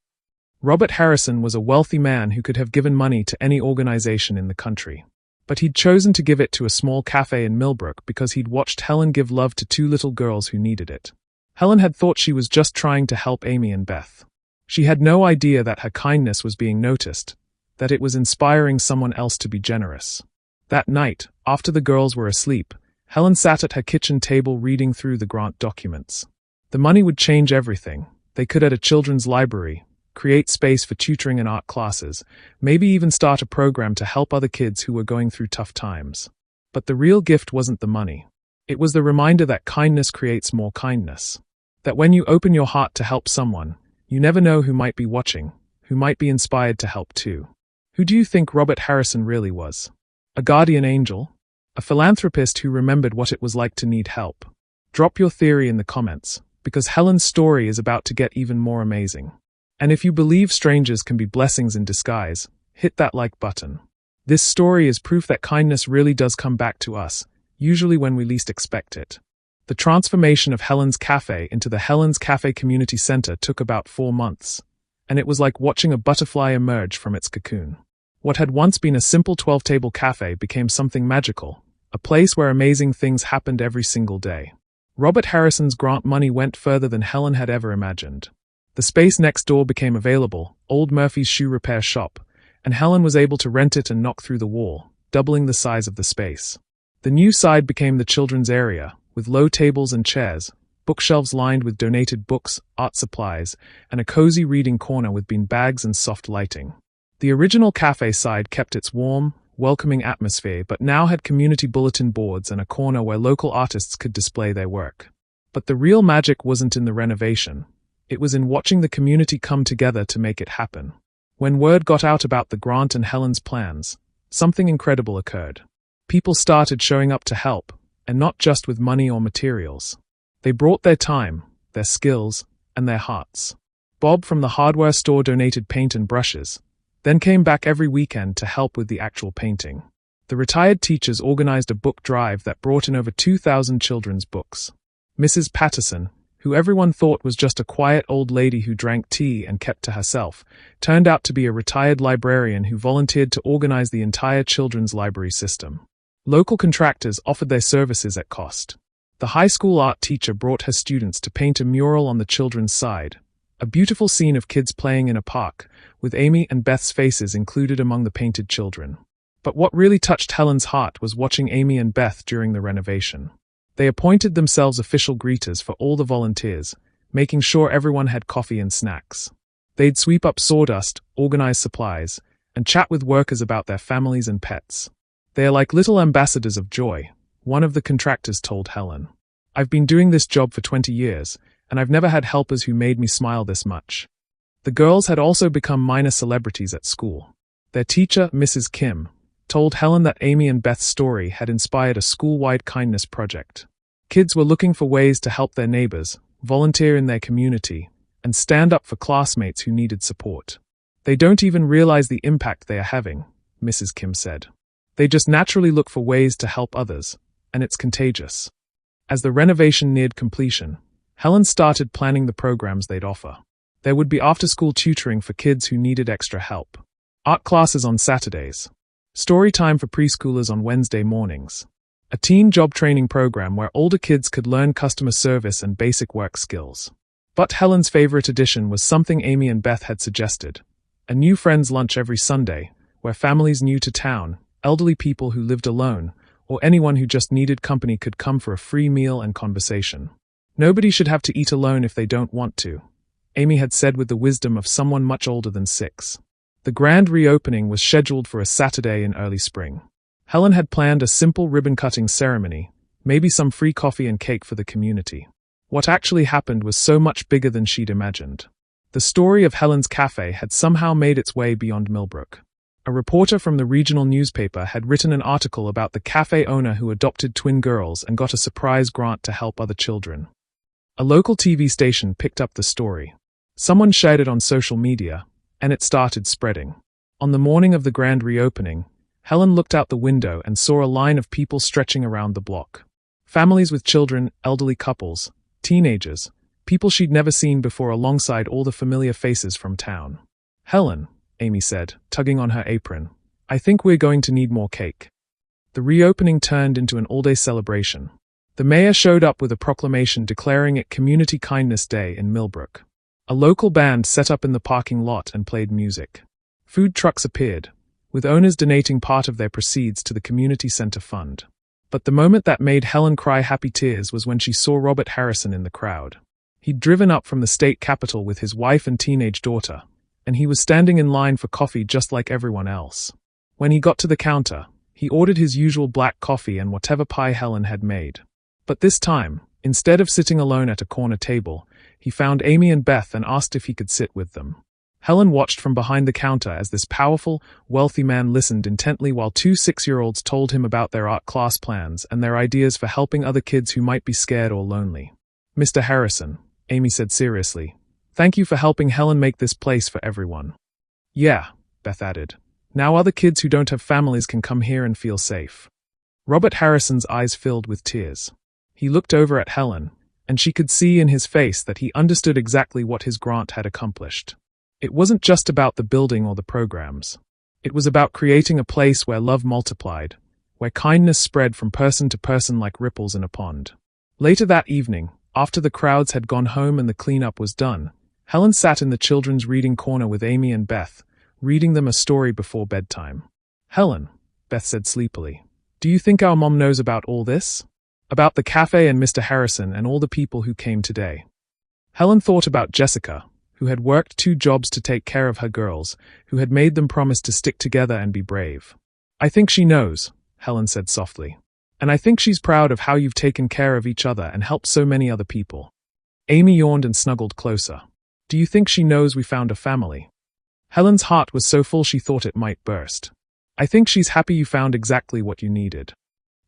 Robert Harrison was a wealthy man who could have given money to any organization in the country. But he'd chosen to give it to a small cafe in Millbrook because he'd watched Helen give love to two little girls who needed it. Helen had thought she was just trying to help Amy and Beth. She had no idea that her kindness was being noticed, that it was inspiring someone else to be generous. That night, after the girls were asleep, Helen sat at her kitchen table reading through the grant documents. The money would change everything. They could add a children's library, create space for tutoring and art classes, maybe even start a program to help other kids who were going through tough times. But the real gift wasn't the money. It was the reminder that kindness creates more kindness. That when you open your heart to help someone, you never know who might be watching, who might be inspired to help too. Who do you think Robert Harrison really was? A guardian angel? A philanthropist who remembered what it was like to need help? Drop your theory in the comments, because Helen's story is about to get even more amazing. And if you believe strangers can be blessings in disguise, hit that like button. This story is proof that kindness really does come back to us, usually when we least expect it. The transformation of Helen's Cafe into the Helen's Cafe Community Center took about 4 months, and it was like watching a butterfly emerge from its cocoon. What had once been a simple 12-table cafe became something magical, a place where amazing things happened every single day. Robert Harrison's grant money went further than Helen had ever imagined. The space next door became available, Old Murphy's shoe repair shop, and Helen was able to rent it and knock through the wall, doubling the size of the space. The new side became the children's area, with low tables and chairs, bookshelves lined with donated books, art supplies, and a cozy reading corner with bean bags and soft lighting. The original cafe side kept its warm, welcoming atmosphere but now had community bulletin boards and a corner where local artists could display their work. But the real magic wasn't in the renovation. It was in watching the community come together to make it happen. When word got out about the grant and Helen's plans, something incredible occurred. People started showing up to help, and not just with money or materials. They brought their time, their skills, and their hearts. Bob from the hardware store donated paint and brushes, then came back every weekend to help with the actual painting. The retired teachers organized a book drive that brought in over 2,000 children's books. Mrs. Patterson, who everyone thought was just a quiet old lady who drank tea and kept to herself, turned out to be a retired librarian who volunteered to organize the entire children's library system. Local contractors offered their services at cost. The high school art teacher brought her students to paint a mural on the children's side, a beautiful scene of kids playing in a park, with Amy and Beth's faces included among the painted children. But what really touched Helen's heart was watching Amy and Beth during the renovation. They appointed themselves official greeters for all the volunteers, making sure everyone had coffee and snacks. They'd sweep up sawdust, organize supplies, and chat with workers about their families and pets. They are like little ambassadors of joy, one of the contractors told Helen. I've been doing this job for 20 years, and I've never had helpers who made me smile this much. The girls had also become minor celebrities at school. Their teacher, Mrs. Kim, told Helen that Amy and Beth's story had inspired a school-wide kindness project. Kids were looking for ways to help their neighbors, volunteer in their community, and stand up for classmates who needed support. They don't even realize the impact they are having, Mrs. Kim said. They just naturally look for ways to help others, and it's contagious. As the renovation neared completion, Helen started planning the programs they'd offer. There would be after-school tutoring for kids who needed extra help, art classes on Saturdays, story time for preschoolers on Wednesday mornings, a teen job training program where older kids could learn customer service and basic work skills. But Helen's favorite addition was something Amy and Beth had suggested, a new friends lunch every Sunday, where families new to town, elderly people who lived alone, or anyone who just needed company could come for a free meal and conversation. Nobody should have to eat alone if they don't want to, Amy had said with the wisdom of someone much older than 6. The grand reopening was scheduled for a Saturday in early spring. Helen had planned a simple ribbon-cutting ceremony, maybe some free coffee and cake for the community. What actually happened was so much bigger than she'd imagined. The story of Helen's Cafe had somehow made its way beyond Millbrook. A reporter from the regional newspaper had written an article about the cafe owner who adopted twin girls and got a surprise grant to help other children. A local TV station picked up the story. Someone shared it on social media, and it started spreading. On the morning of the grand reopening, Helen looked out the window and saw a line of people stretching around the block. Families with children, elderly couples, teenagers, people she'd never seen before alongside all the familiar faces from town. "Helen," Amy said, tugging on her apron, "I think we're going to need more cake." The reopening turned into an all-day celebration. The mayor showed up with a proclamation declaring it Community Kindness Day in Millbrook. A local band set up in the parking lot and played music. Food trucks appeared, with owners donating part of their proceeds to the community center fund. But the moment that made Helen cry happy tears was when she saw Robert Harrison in the crowd. He'd driven up from the state capitol with his wife and teenage daughter, and he was standing in line for coffee just like everyone else. When he got to the counter, he ordered his usual black coffee and whatever pie Helen had made. But this time, instead of sitting alone at a corner table, he found Amy and Beth and asked if he could sit with them. Helen watched from behind the counter as this powerful, wealthy man listened intently while two 6-year-olds told him about their art class plans and their ideas for helping other kids who might be scared or lonely. "Mr. Harrison," Amy said seriously, "thank you for helping Helen make this place for everyone." "Yeah," Beth added. "Now other kids who don't have families can come here and feel safe." Robert Harrison's eyes filled with tears. He looked over at Helen, and she could see in his face that he understood exactly what his grant had accomplished. It wasn't just about the building or the programs. It was about creating a place where love multiplied, where kindness spread from person to person like ripples in a pond. Later that evening, after the crowds had gone home and the cleanup was done, Helen sat in the children's reading corner with Amy and Beth, reading them a story before bedtime. "Helen," Beth said sleepily, "do you think our mom knows about all this? About the cafe and Mr. Harrison and all the people who came today?" Helen thought about Jessica, who had worked 2 jobs to take care of her girls, who had made them promise to stick together and be brave. "I think she knows," Helen said softly. "And I think she's proud of how you've taken care of each other and helped so many other people." Amy yawned and snuggled closer. "Do you think she knows we found a family?" Helen's heart was so full she thought it might burst. "I think she's happy you found exactly what you needed."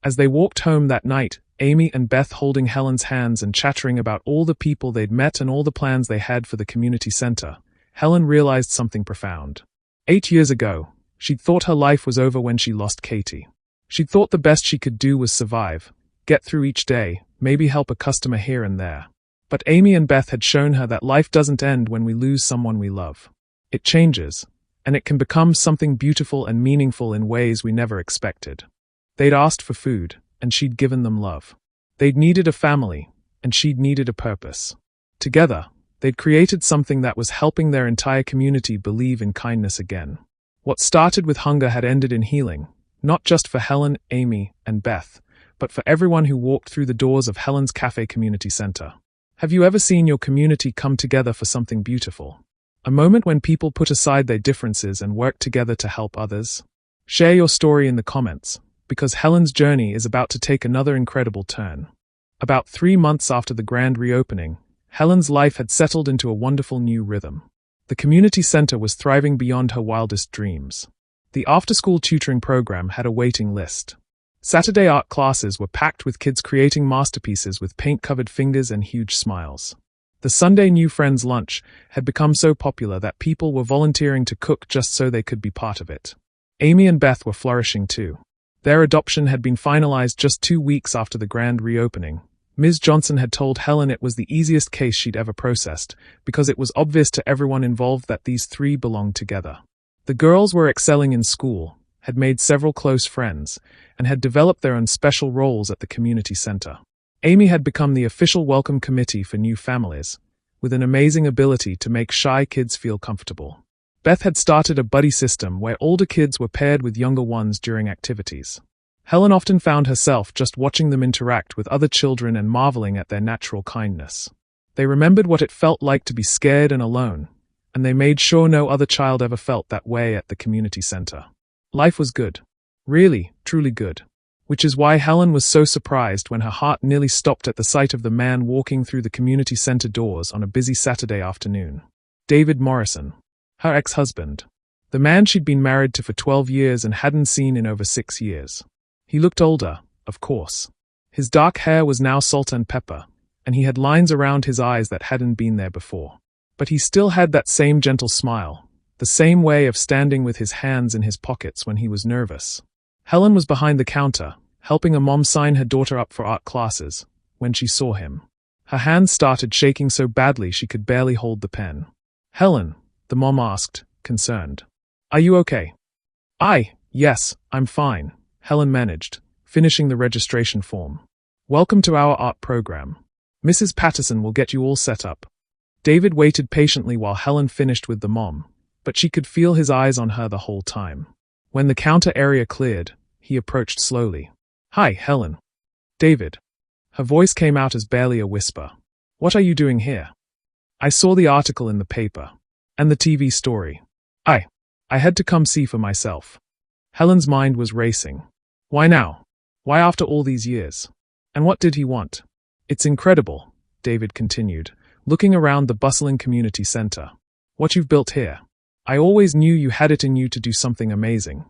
As they walked home that night, Amy and Beth holding Helen's hands and chattering about all the people they'd met and all the plans they had for the community center, Helen realized something profound. 8 years ago, she'd thought her life was over when she lost Katie. She'd thought the best she could do was survive, get through each day, maybe help a customer here and there. But Amy and Beth had shown her that life doesn't end when we lose someone we love. It changes, and it can become something beautiful and meaningful in ways we never expected. They'd asked for food, and she'd given them love. They'd needed a family, and she'd needed a purpose. Together, they'd created something that was helping their entire community believe in kindness again. What started with hunger had ended in healing, not just for Helen, Amy, and Beth, but for everyone who walked through the doors of Helen's Cafe Community Center. Have you ever seen your community come together for something beautiful? A moment when people put aside their differences and work together to help others? Share your story in the comments, because Helen's journey is about to take another incredible turn. About 3 months after the grand reopening, Helen's life had settled into a wonderful new rhythm. The community center was thriving beyond her wildest dreams. The after-school tutoring program had a waiting list. Saturday art classes were packed with kids creating masterpieces with paint-covered fingers and huge smiles. The Sunday New Friends lunch had become so popular that people were volunteering to cook just so they could be part of it. Amy and Beth were flourishing too. Their adoption had been finalized just 2 weeks after the grand reopening. Ms. Johnson had told Helen it was the easiest case she'd ever processed, because it was obvious to everyone involved that these 3 belonged together. The girls were excelling in school, had made several close friends, and had developed their own special roles at the community center. Amy had become the official welcome committee for new families, with an amazing ability to make shy kids feel comfortable. Beth had started a buddy system where older kids were paired with younger ones during activities. Helen often found herself just watching them interact with other children and marveling at their natural kindness. They remembered what it felt like to be scared and alone, and they made sure no other child ever felt that way at the community center. Life was good. Really, truly good. Which is why Helen was so surprised when her heart nearly stopped at the sight of the man walking through the community center doors on a busy Saturday afternoon. David Morrison. Her ex-husband. The man she'd been married to for 12 years and hadn't seen in over 6 years. He looked older, of course. His dark hair was now salt and pepper, and he had lines around his eyes that hadn't been there before. But he still had that same gentle smile, the same way of standing with his hands in his pockets when he was nervous. Helen was behind the counter, helping a mom sign her daughter up for art classes, when she saw him. Her hands started shaking so badly she could barely hold the pen. "Helen," the mom asked, concerned. "Are you okay?" Yes, I'm fine," Helen managed, finishing the registration form. "Welcome to our art program. Mrs. Patterson will get you all set up." David waited patiently while Helen finished with the mom, but she could feel his eyes on her the whole time. When the counter area cleared, he approached slowly. "Hi, Helen." "David." Her voice came out as barely a whisper. "What are you doing here?" "I saw the article in the paper. And the TV story. I had to come see for myself." Helen's mind was racing. Why now? Why after all these years? And what did he want? "It's incredible," David continued, looking around the bustling community center. "What you've built here. I always knew you had it in you to do something amazing."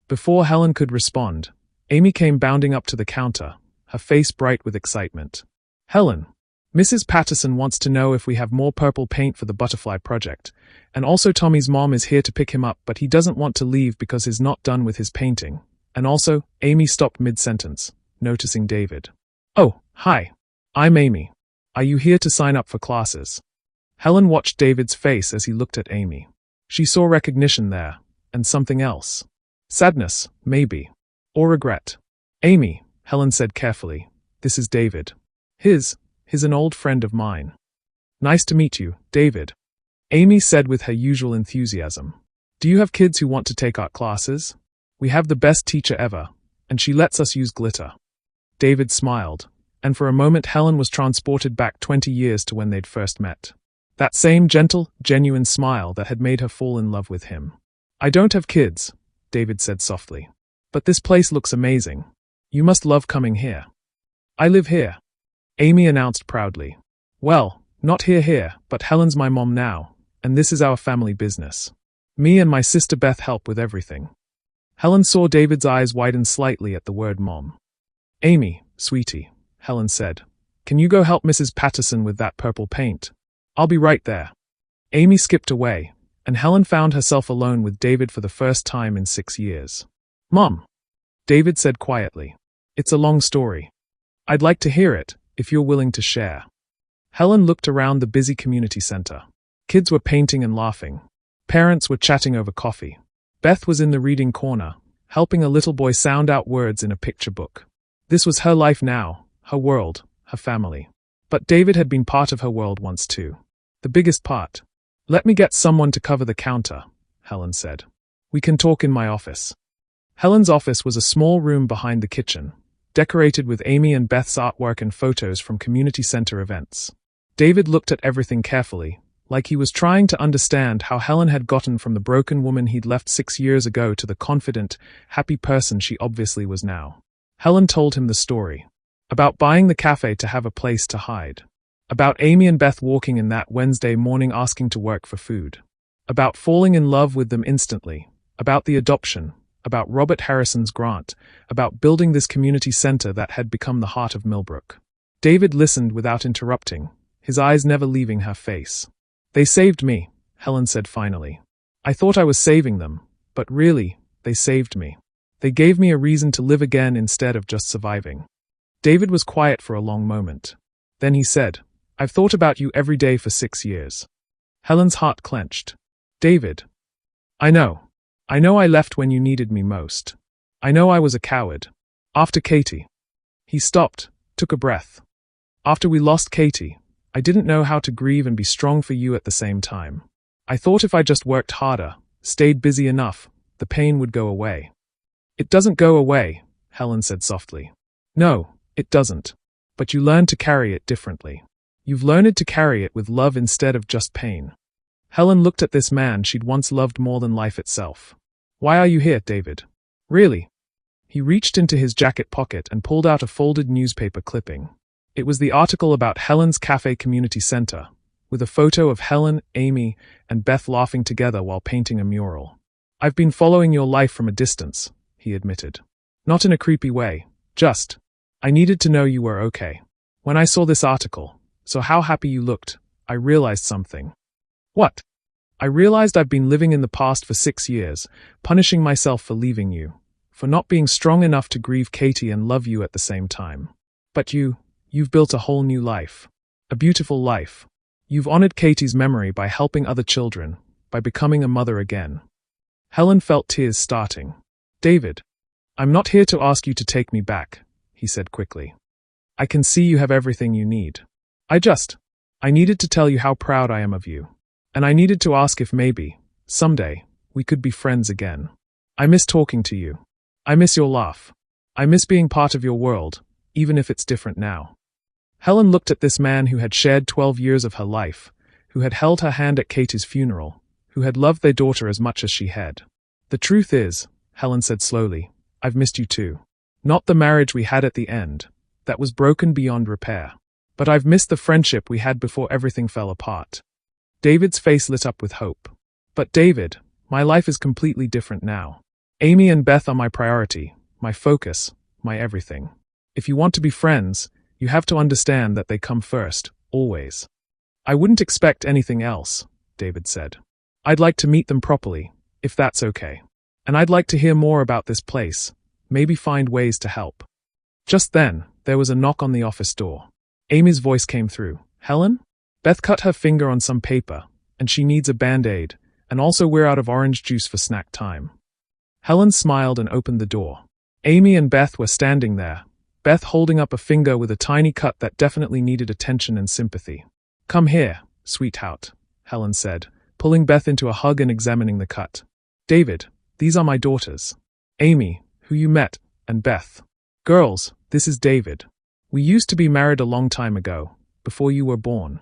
Before Helen could respond, Amy came bounding up to the counter, her face bright with excitement. "Helen, Mrs. Patterson wants to know if we have more purple paint for the butterfly project, and also Tommy's mom is here to pick him up, but he doesn't want to leave because he's not done with his painting. And also," Amy stopped mid-sentence, noticing David. "Oh, hi. I'm Amy. Are you here to sign up for classes?" Helen watched David's face as he looked at Amy. She saw recognition there, and something else. Sadness, maybe. Or regret. "Amy," Helen said carefully, "this is David. He's an old friend of mine." "Nice to meet you, David," Amy said with her usual enthusiasm. "Do you have kids who want to take art classes? We have the best teacher ever, and she lets us use glitter." David smiled, and for a moment Helen was transported back 20 years to when they'd first met. That same gentle, genuine smile that had made her fall in love with him. "I don't have kids," David said softly. "But this place looks amazing. You must love coming here." "I live here," Amy announced proudly. "Well, not here, but Helen's my mom now, and this is our family business. Me and my sister Beth help with everything." Helen saw David's eyes widen slightly at the word mom. "Amy, sweetie," Helen said, "can you go help Mrs. Patterson with that purple paint? I'll be right there." Amy skipped away, and Helen found herself alone with David for the first time in 6 years. "Mom," David said quietly. "It's a long story. I'd like to hear it, if you're willing to share." Helen looked around the busy community center. Kids were painting and laughing. Parents were chatting over coffee. Beth was in the reading corner, helping a little boy sound out words in a picture book. This was her life now, her world, her family. But David had been part of her world once too. The biggest part. "Let me get someone to cover the counter," Helen said. "We can talk in my office." Helen's office was a small room behind the kitchen, decorated with Amy and Beth's artwork and photos from community center events. David looked at everything carefully, like he was trying to understand how Helen had gotten from the broken woman he'd left 6 years ago to the confident, happy person she obviously was now. Helen told him the story. About buying the cafe to have a place to hide. About Amy and Beth walking in that Wednesday morning asking to work for food. About falling in love with them instantly. About the adoption. About Robert Harrison's grant. About building this community center that had become the heart of Millbrook. David listened without interrupting, his eyes never leaving her face. "They saved me," Helen said finally. "I thought I was saving them, but really, they saved me. They gave me a reason to live again instead of just surviving." David was quiet for a long moment. Then he said, "I've thought about you every day for 6 years." Helen's heart clenched. "David. I know I left when you needed me most. I know I was a coward. After Katie." He stopped, took a breath. "After we lost Katie, I didn't know how to grieve and be strong for you at the same time. I thought if I just worked harder, stayed busy enough, the pain would go away." "It doesn't go away," Helen said softly. "No, it doesn't. But you learn to carry it differently. You've learned to carry it with love instead of just pain." Helen looked at this man she'd once loved more than life itself. "Why are you here, David? Really?" He reached into his jacket pocket and pulled out a folded newspaper clipping. It was the article about Helen's Cafe Community Center, with a photo of Helen, Amy, and Beth laughing together while painting a mural. "I've been following your life from a distance," he admitted. "Not in a creepy way, just, I needed to know you were okay. When I saw this article, so how happy you looked, I realized something." "What?" "I realized I've been living in the past for 6 years, punishing myself for leaving you, for not being strong enough to grieve Katie and love you at the same time. But you've built a whole new life. A beautiful life. You've honored Katie's memory by helping other children, by becoming a mother again." Helen felt tears starting. "David, I'm not here to ask you to take me back," he said quickly. "I can see you have everything you need. I needed to tell you how proud I am of you. And I needed to ask if maybe, someday, we could be friends again. I miss talking to you. I miss your laugh. I miss being part of your world, even if it's different now." Helen looked at this man who had shared 12 years of her life, who had held her hand at Katie's funeral, who had loved their daughter as much as she had. "The truth is," Helen said slowly, "I've missed you too. Not the marriage we had at the end, that was broken beyond repair. But I've missed the friendship we had before everything fell apart." David's face lit up with hope. "But David, my life is completely different now. Amy and Beth are my priority, my focus, my everything. If you want to be friends, you have to understand that they come first, always." "I wouldn't expect anything else," David said. "I'd like to meet them properly, if that's okay. And I'd like to hear more about this place, maybe find ways to help." Just then, there was a knock on the office door. Amy's voice came through. "Helen? Beth cut her finger on some paper, and she needs a Band-Aid, and also we're out of orange juice for snack time." Helen smiled and opened the door. Amy and Beth were standing there, Beth holding up a finger with a tiny cut that definitely needed attention and sympathy. "Come here, sweetheart," Helen said, pulling Beth into a hug and examining the cut. "David, these are my daughters. Amy, who you met, and Beth. Girls, this is David. We used to be married a long time ago, before you were born."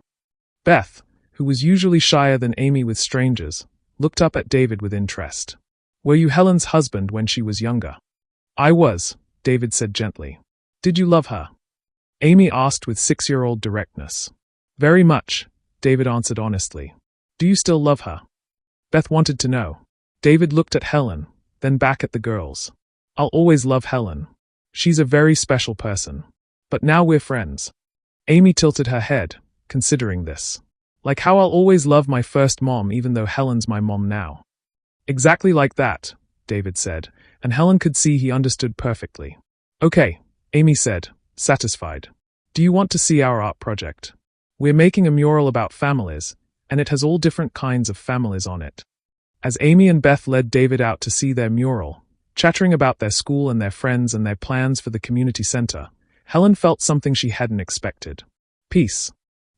Beth, who was usually shyer than Amy with strangers, looked up at David with interest. "Were you Helen's husband when she was younger?" "I was," David said gently. "Did you love her?" Amy asked with 6-year-old directness. "Very much," David answered honestly. "Do you still love her?" Beth wanted to know. David looked at Helen, then back at the girls. "I'll always love Helen. She's a very special person. But now we're friends." Amy tilted her head, considering this. "Like how I'll always love my first mom even though Helen's my mom now." "Exactly like that," David said, and Helen could see he understood perfectly. "Okay," Amy said, satisfied. "Do you want to see our art project? We're making a mural about families, and it has all different kinds of families on it." As Amy and Beth led David out to see their mural, chattering about their school and their friends and their plans for the community center, Helen felt something she hadn't expected. Peace.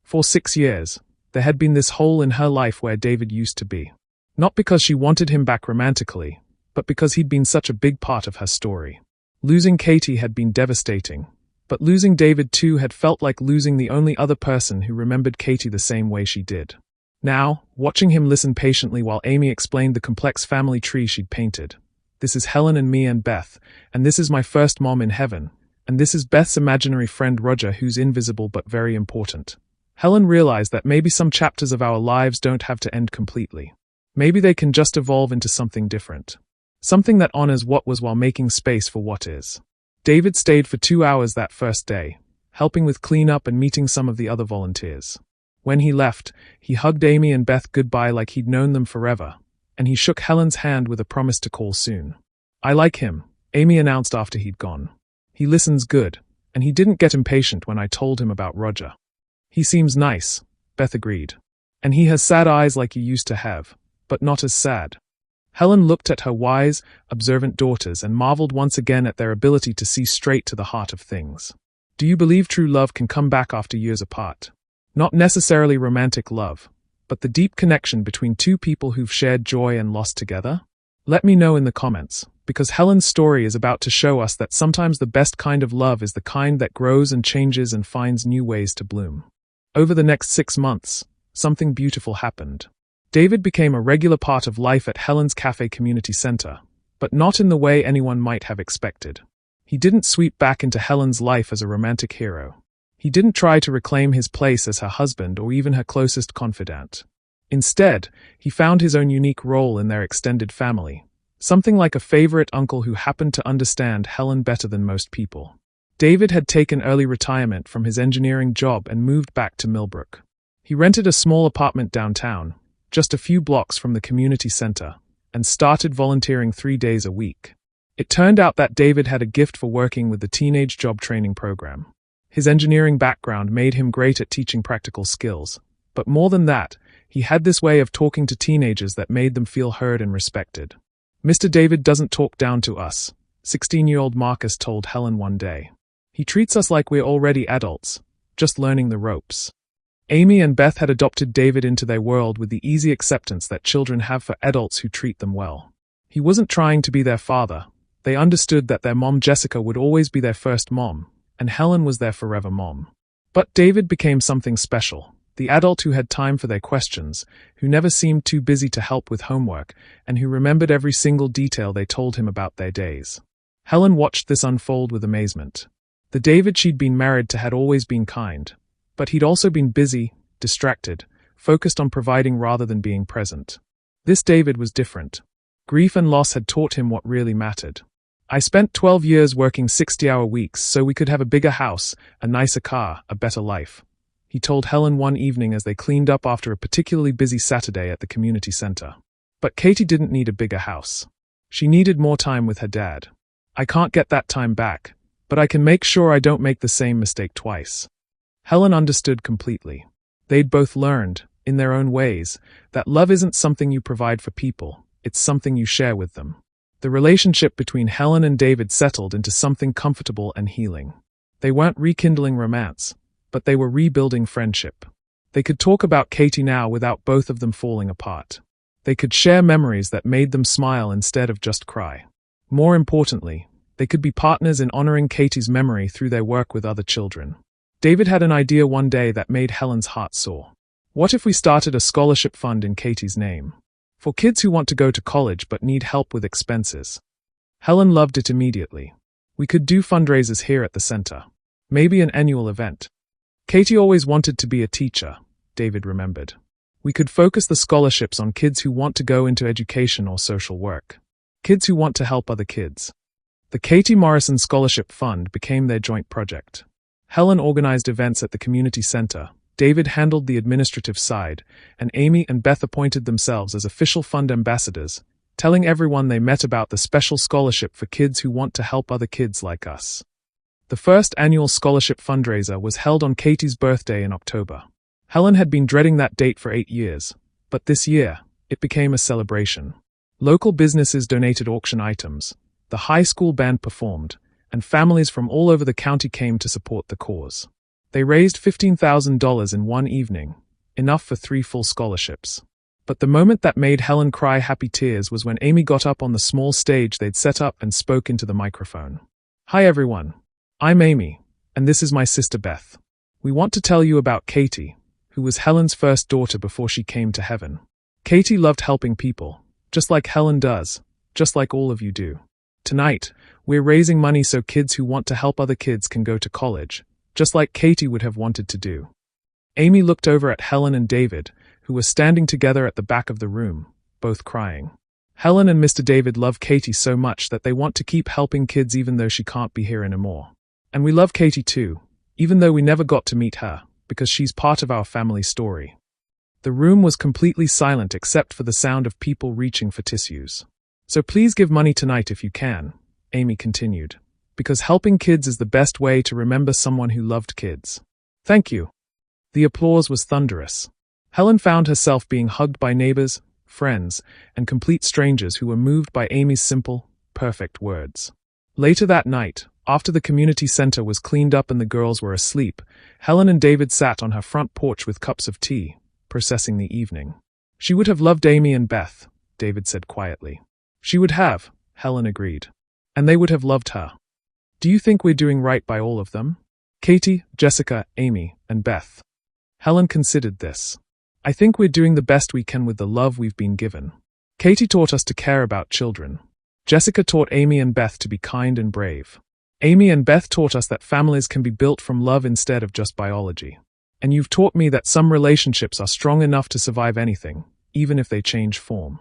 For 6 years, there had been this hole in her life where David used to be. Not because she wanted him back romantically, but because he'd been such a big part of her story. Losing Katie had been devastating, but losing David too had felt like losing the only other person who remembered Katie the same way she did. Now, watching him listen patiently while Amy explained the complex family tree she'd painted. "This is Helen and me and Beth, and this is my first mom in heaven, and this is Beth's imaginary friend Roger who's invisible but very important." Helen realized that maybe some chapters of our lives don't have to end completely. Maybe they can just evolve into something different. Something that honors what was while making space for what is. David stayed for 2 hours that first day, helping with cleanup and meeting some of the other volunteers. When he left, he hugged Amy and Beth goodbye like he'd known them forever, and he shook Helen's hand with a promise to call soon. "I like him," Amy announced after he'd gone. "He listens good, and he didn't get impatient when I told him about Roger." "He seems nice," Beth agreed. "And he has sad eyes like you used to have, but not as sad." Helen looked at her wise, observant daughters and marveled once again at their ability to see straight to the heart of things. "Do you believe true love can come back after years apart? Not necessarily romantic love, but the deep connection between two people who've shared joy and loss together? Let me know in the comments, because Helen's story is about to show us that sometimes the best kind of love is the kind that grows and changes and finds new ways to bloom. Over the next 6 months, something beautiful happened. David became a regular part of life at Helen's Cafe Community Center, but not in the way anyone might have expected. He didn't sweep back into Helen's life as a romantic hero. He didn't try to reclaim his place as her husband or even her closest confidant. Instead, he found his own unique role in their extended family, something like a favorite uncle who happened to understand Helen better than most people. David had taken early retirement from his engineering job and moved back to Millbrook. He rented a small apartment downtown, just a few blocks from the community center, and started volunteering 3 days a week. It turned out that David had a gift for working with the teenage job training program. His engineering background made him great at teaching practical skills, but more than that, he had this way of talking to teenagers that made them feel heard and respected. "Mr. David doesn't talk down to us," 16-year-old Marcus told Helen one day. "He treats us like we're already adults, just learning the ropes." Amy and Beth had adopted David into their world with the easy acceptance that children have for adults who treat them well. He wasn't trying to be their father. They understood that their mom Jessica would always be their first mom, and Helen was their forever mom. But David became something special, the adult who had time for their questions, who never seemed too busy to help with homework, and who remembered every single detail they told him about their days. Helen watched this unfold with amazement. The David she'd been married to had always been kind, but he'd also been busy, distracted, focused on providing rather than being present. This David was different. Grief and loss had taught him what really mattered. "I spent 12 years working 60-hour weeks so we could have a bigger house, a nicer car, a better life," he told Helen one evening as they cleaned up after a particularly busy Saturday at the community center. But Katie didn't need a bigger house. She needed more time with her dad. "I can't get that time back, but I can make sure I don't make the same mistake twice." Helen understood completely. They'd both learned, in their own ways, that love isn't something you provide for people, it's something you share with them. The relationship between Helen and David settled into something comfortable and healing. They weren't rekindling romance, but they were rebuilding friendship. They could talk about Katie now without both of them falling apart. They could share memories that made them smile instead of just cry. More importantly, they could be partners in honoring Katie's memory through their work with other children. David had an idea one day that made Helen's heart soar. What if we started a scholarship fund in Katie's name? For kids who want to go to college but need help with expenses. Helen loved it immediately. "We could do fundraisers here at the center. Maybe an annual event." Katie always wanted to be a teacher, David remembered. "We could focus the scholarships on kids who want to go into education or social work. Kids who want to help other kids." The Katie Morrison Scholarship Fund became their joint project. Helen organized events at the community center, David handled the administrative side, and Amy and Beth appointed themselves as official fund ambassadors, telling everyone they met about the special scholarship for kids who want to help other kids like us. The first annual scholarship fundraiser was held on Katie's birthday in October. Helen had been dreading that date for 8 years, but this year, it became a celebration. Local businesses donated auction items, the high school band performed, and families from all over the county came to support the cause. They raised $15,000 in one evening, enough for 3 full scholarships. But the moment that made Helen cry happy tears was when Amy got up on the small stage they'd set up and spoke into the microphone. "Hi everyone. I'm Amy, and this is my sister Beth. We want to tell you about Katie, who was Helen's first daughter before she came to heaven. Katie loved helping people, just like Helen does, just like all of you do. Tonight, we're raising money so kids who want to help other kids can go to college, just like Katie would have wanted to do." Amy looked over at Helen and David, who were standing together at the back of the room, both crying. Helen and Mr. David love Katie so much that they want to keep helping kids even though she can't be here anymore. And we love Katie too, even though we never got to meet her, because she's part of our family story. The room was completely silent except for the sound of people reaching for tissues. "So please give money tonight if you can," Amy continued, "because helping kids is the best way to remember someone who loved kids. Thank you." The applause was thunderous. Helen found herself being hugged by neighbors, friends, and complete strangers who were moved by Amy's simple, perfect words. Later that night, after the community center was cleaned up and the girls were asleep, Helen and David sat on her front porch with cups of tea, processing the evening. "She would have loved Amy and Beth," David said quietly. "She would have," Helen agreed. "And they would have loved her. Do you think we're doing right by all of them? Katie, Jessica, Amy, and Beth." Helen considered this. "I think we're doing the best we can with the love we've been given. Katie taught us to care about children. Jessica taught Amy and Beth to be kind and brave. Amy and Beth taught us that families can be built from love instead of just biology. And you've taught me that some relationships are strong enough to survive anything, even if they change form.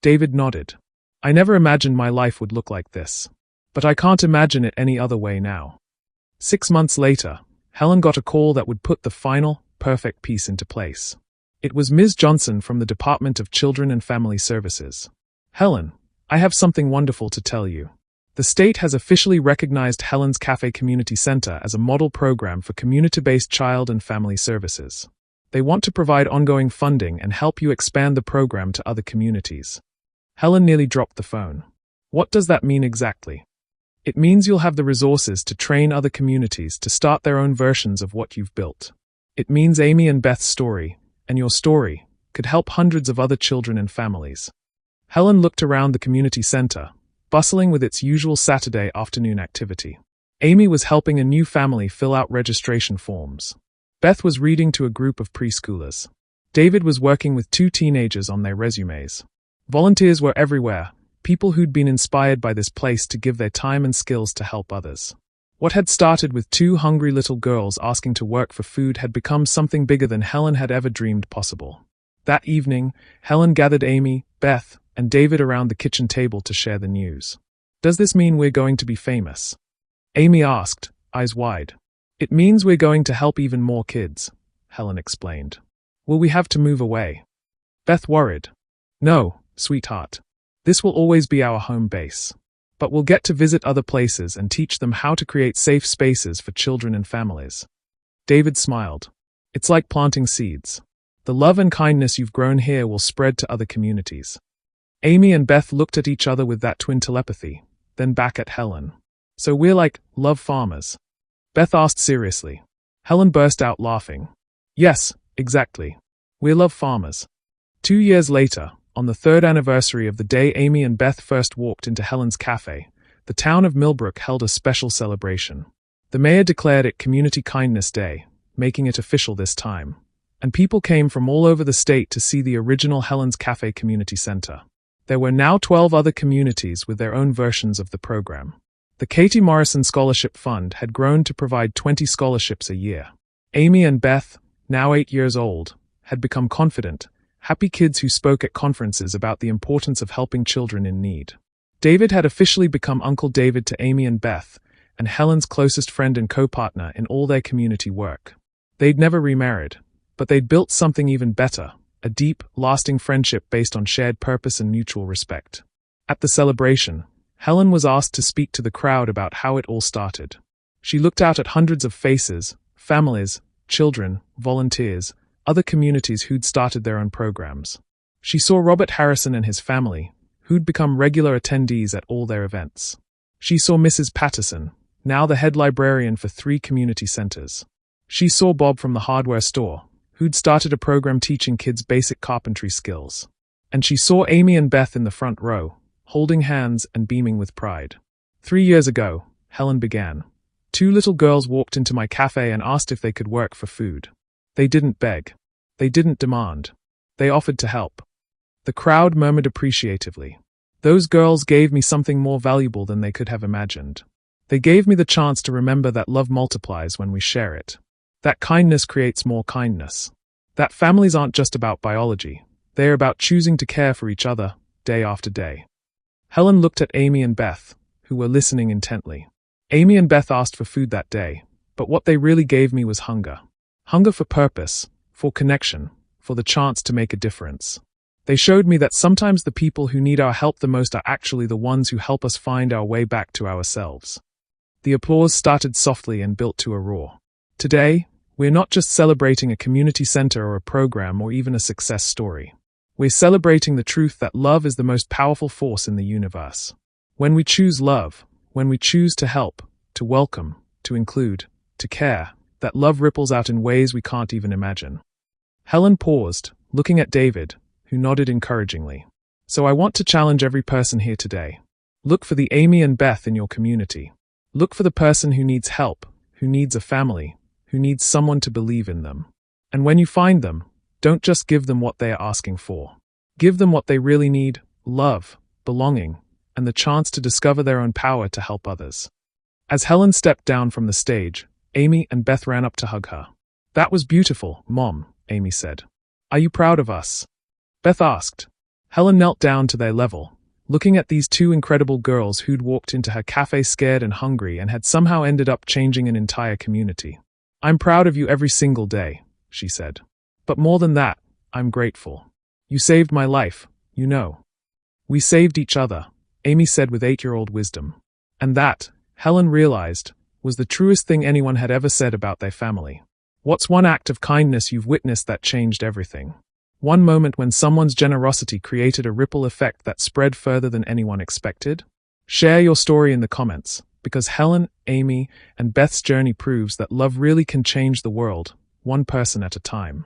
David nodded. I never imagined my life would look like this. But I can't imagine it any other way now. 6 months later, Helen got a call that would put the final, perfect piece into place. It was Ms. Johnson from the Department of Children and Family Services. Helen, I have something wonderful to tell you. The state has officially recognized Helen's Café Community Center as a model program for community-based child and family services. They want to provide ongoing funding and help you expand the program to other communities. Helen nearly dropped the phone. What does that mean exactly? It means you'll have the resources to train other communities to start their own versions of what you've built. It means Amy and Beth's story, and your story, could help hundreds of other children and families. Helen looked around the community center, bustling with its usual Saturday afternoon activity. Amy was helping a new family fill out registration forms. Beth was reading to a group of preschoolers. David was working with 2 teenagers on their resumes. Volunteers were everywhere, people who'd been inspired by this place to give their time and skills to help others. What had started with 2 hungry little girls asking to work for food had become something bigger than Helen had ever dreamed possible. That evening, Helen gathered Amy, Beth, and David around the kitchen table to share the news. Does this mean we're going to be famous? Amy asked, eyes wide. It means we're going to help even more kids, Helen explained. Will we have to move away? Beth worried. No, sweetheart. This will always be our home base. But we'll get to visit other places and teach them how to create safe spaces for children and families. David smiled. It's like planting seeds. The love and kindness you've grown here will spread to other communities. Amy and Beth looked at each other with that twin telepathy, then back at Helen. So we're like, love farmers? Beth asked seriously. Helen burst out laughing. Yes, exactly. We're love farmers. 2 years later, on the 3rd anniversary of the day Amy and Beth first walked into Helen's Cafe, the town of Millbrook held a special celebration. The mayor declared it Community Kindness Day, making it official this time. And people came from all over the state to see the original Helen's Cafe Community Center. There were now 12 other communities with their own versions of the program. The Katie Morrison Scholarship Fund had grown to provide 20 scholarships a year. Amy and Beth, now 8 years old, had become confident, happy kids who spoke at conferences about the importance of helping children in need. David had officially become Uncle David to Amy and Beth, and Helen's closest friend and co-partner in all their community work. They'd never remarried, but they'd built something even better, a deep, lasting friendship based on shared purpose and mutual respect. At the celebration, Helen was asked to speak to the crowd about how it all started. She looked out at hundreds of faces, families, children, volunteers, other communities who'd started their own programs. She saw Robert Harrison and his family, who'd become regular attendees at all their events. She saw Mrs. Patterson, now the head librarian for 3 community centers. She saw Bob from the hardware store, who'd started a program teaching kids basic carpentry skills. And she saw Amy and Beth in the front row, holding hands and beaming with pride. 3 years ago, Helen began. 2 little girls walked into my cafe and asked if they could work for food. They didn't beg. They didn't demand. They offered to help. The crowd murmured appreciatively. Those girls gave me something more valuable than they could have imagined. They gave me the chance to remember that love multiplies when we share it. That kindness creates more kindness. That families aren't just about biology. They're about choosing to care for each other, day after day. Helen looked at Amy and Beth, who were listening intently. Amy and Beth asked for food that day, but what they really gave me was hunger. Hunger for purpose, for connection, for the chance to make a difference. They showed me that sometimes the people who need our help the most are actually the ones who help us find our way back to ourselves. The applause started softly and built to a roar. Today, we're not just celebrating a community center or a program or even a success story. We're celebrating the truth that love is the most powerful force in the universe. When we choose love, when we choose to help, to welcome, to include, to care, that love ripples out in ways we can't even imagine. Helen paused, looking at David, who nodded encouragingly. So I want to challenge every person here today. Look for the Amy and Beth in your community. Look for the person who needs help, who needs a family, who needs someone to believe in them. And when you find them, don't just give them what they are asking for. Give them what they really need: love, belonging, and the chance to discover their own power to help others. As Helen stepped down from the stage, Amy and Beth ran up to hug her. "That was beautiful, Mom," Amy said. "Are you proud of us?" Beth asked. Helen knelt down to their level, looking at these two incredible girls who'd walked into her cafe scared and hungry and had somehow ended up changing an entire community. "I'm proud of you every single day," she said. "But more than that, I'm grateful. You saved my life, you know." "We saved each other," Amy said with 8-year-old wisdom. And that, Helen realized, was the truest thing anyone had ever said about their family. What's one act of kindness you've witnessed that changed everything? One moment when someone's generosity created a ripple effect that spread further than anyone expected? Share your story in the comments, because Helen, Amy, and Beth's journey proves that love really can change the world, one person at a time.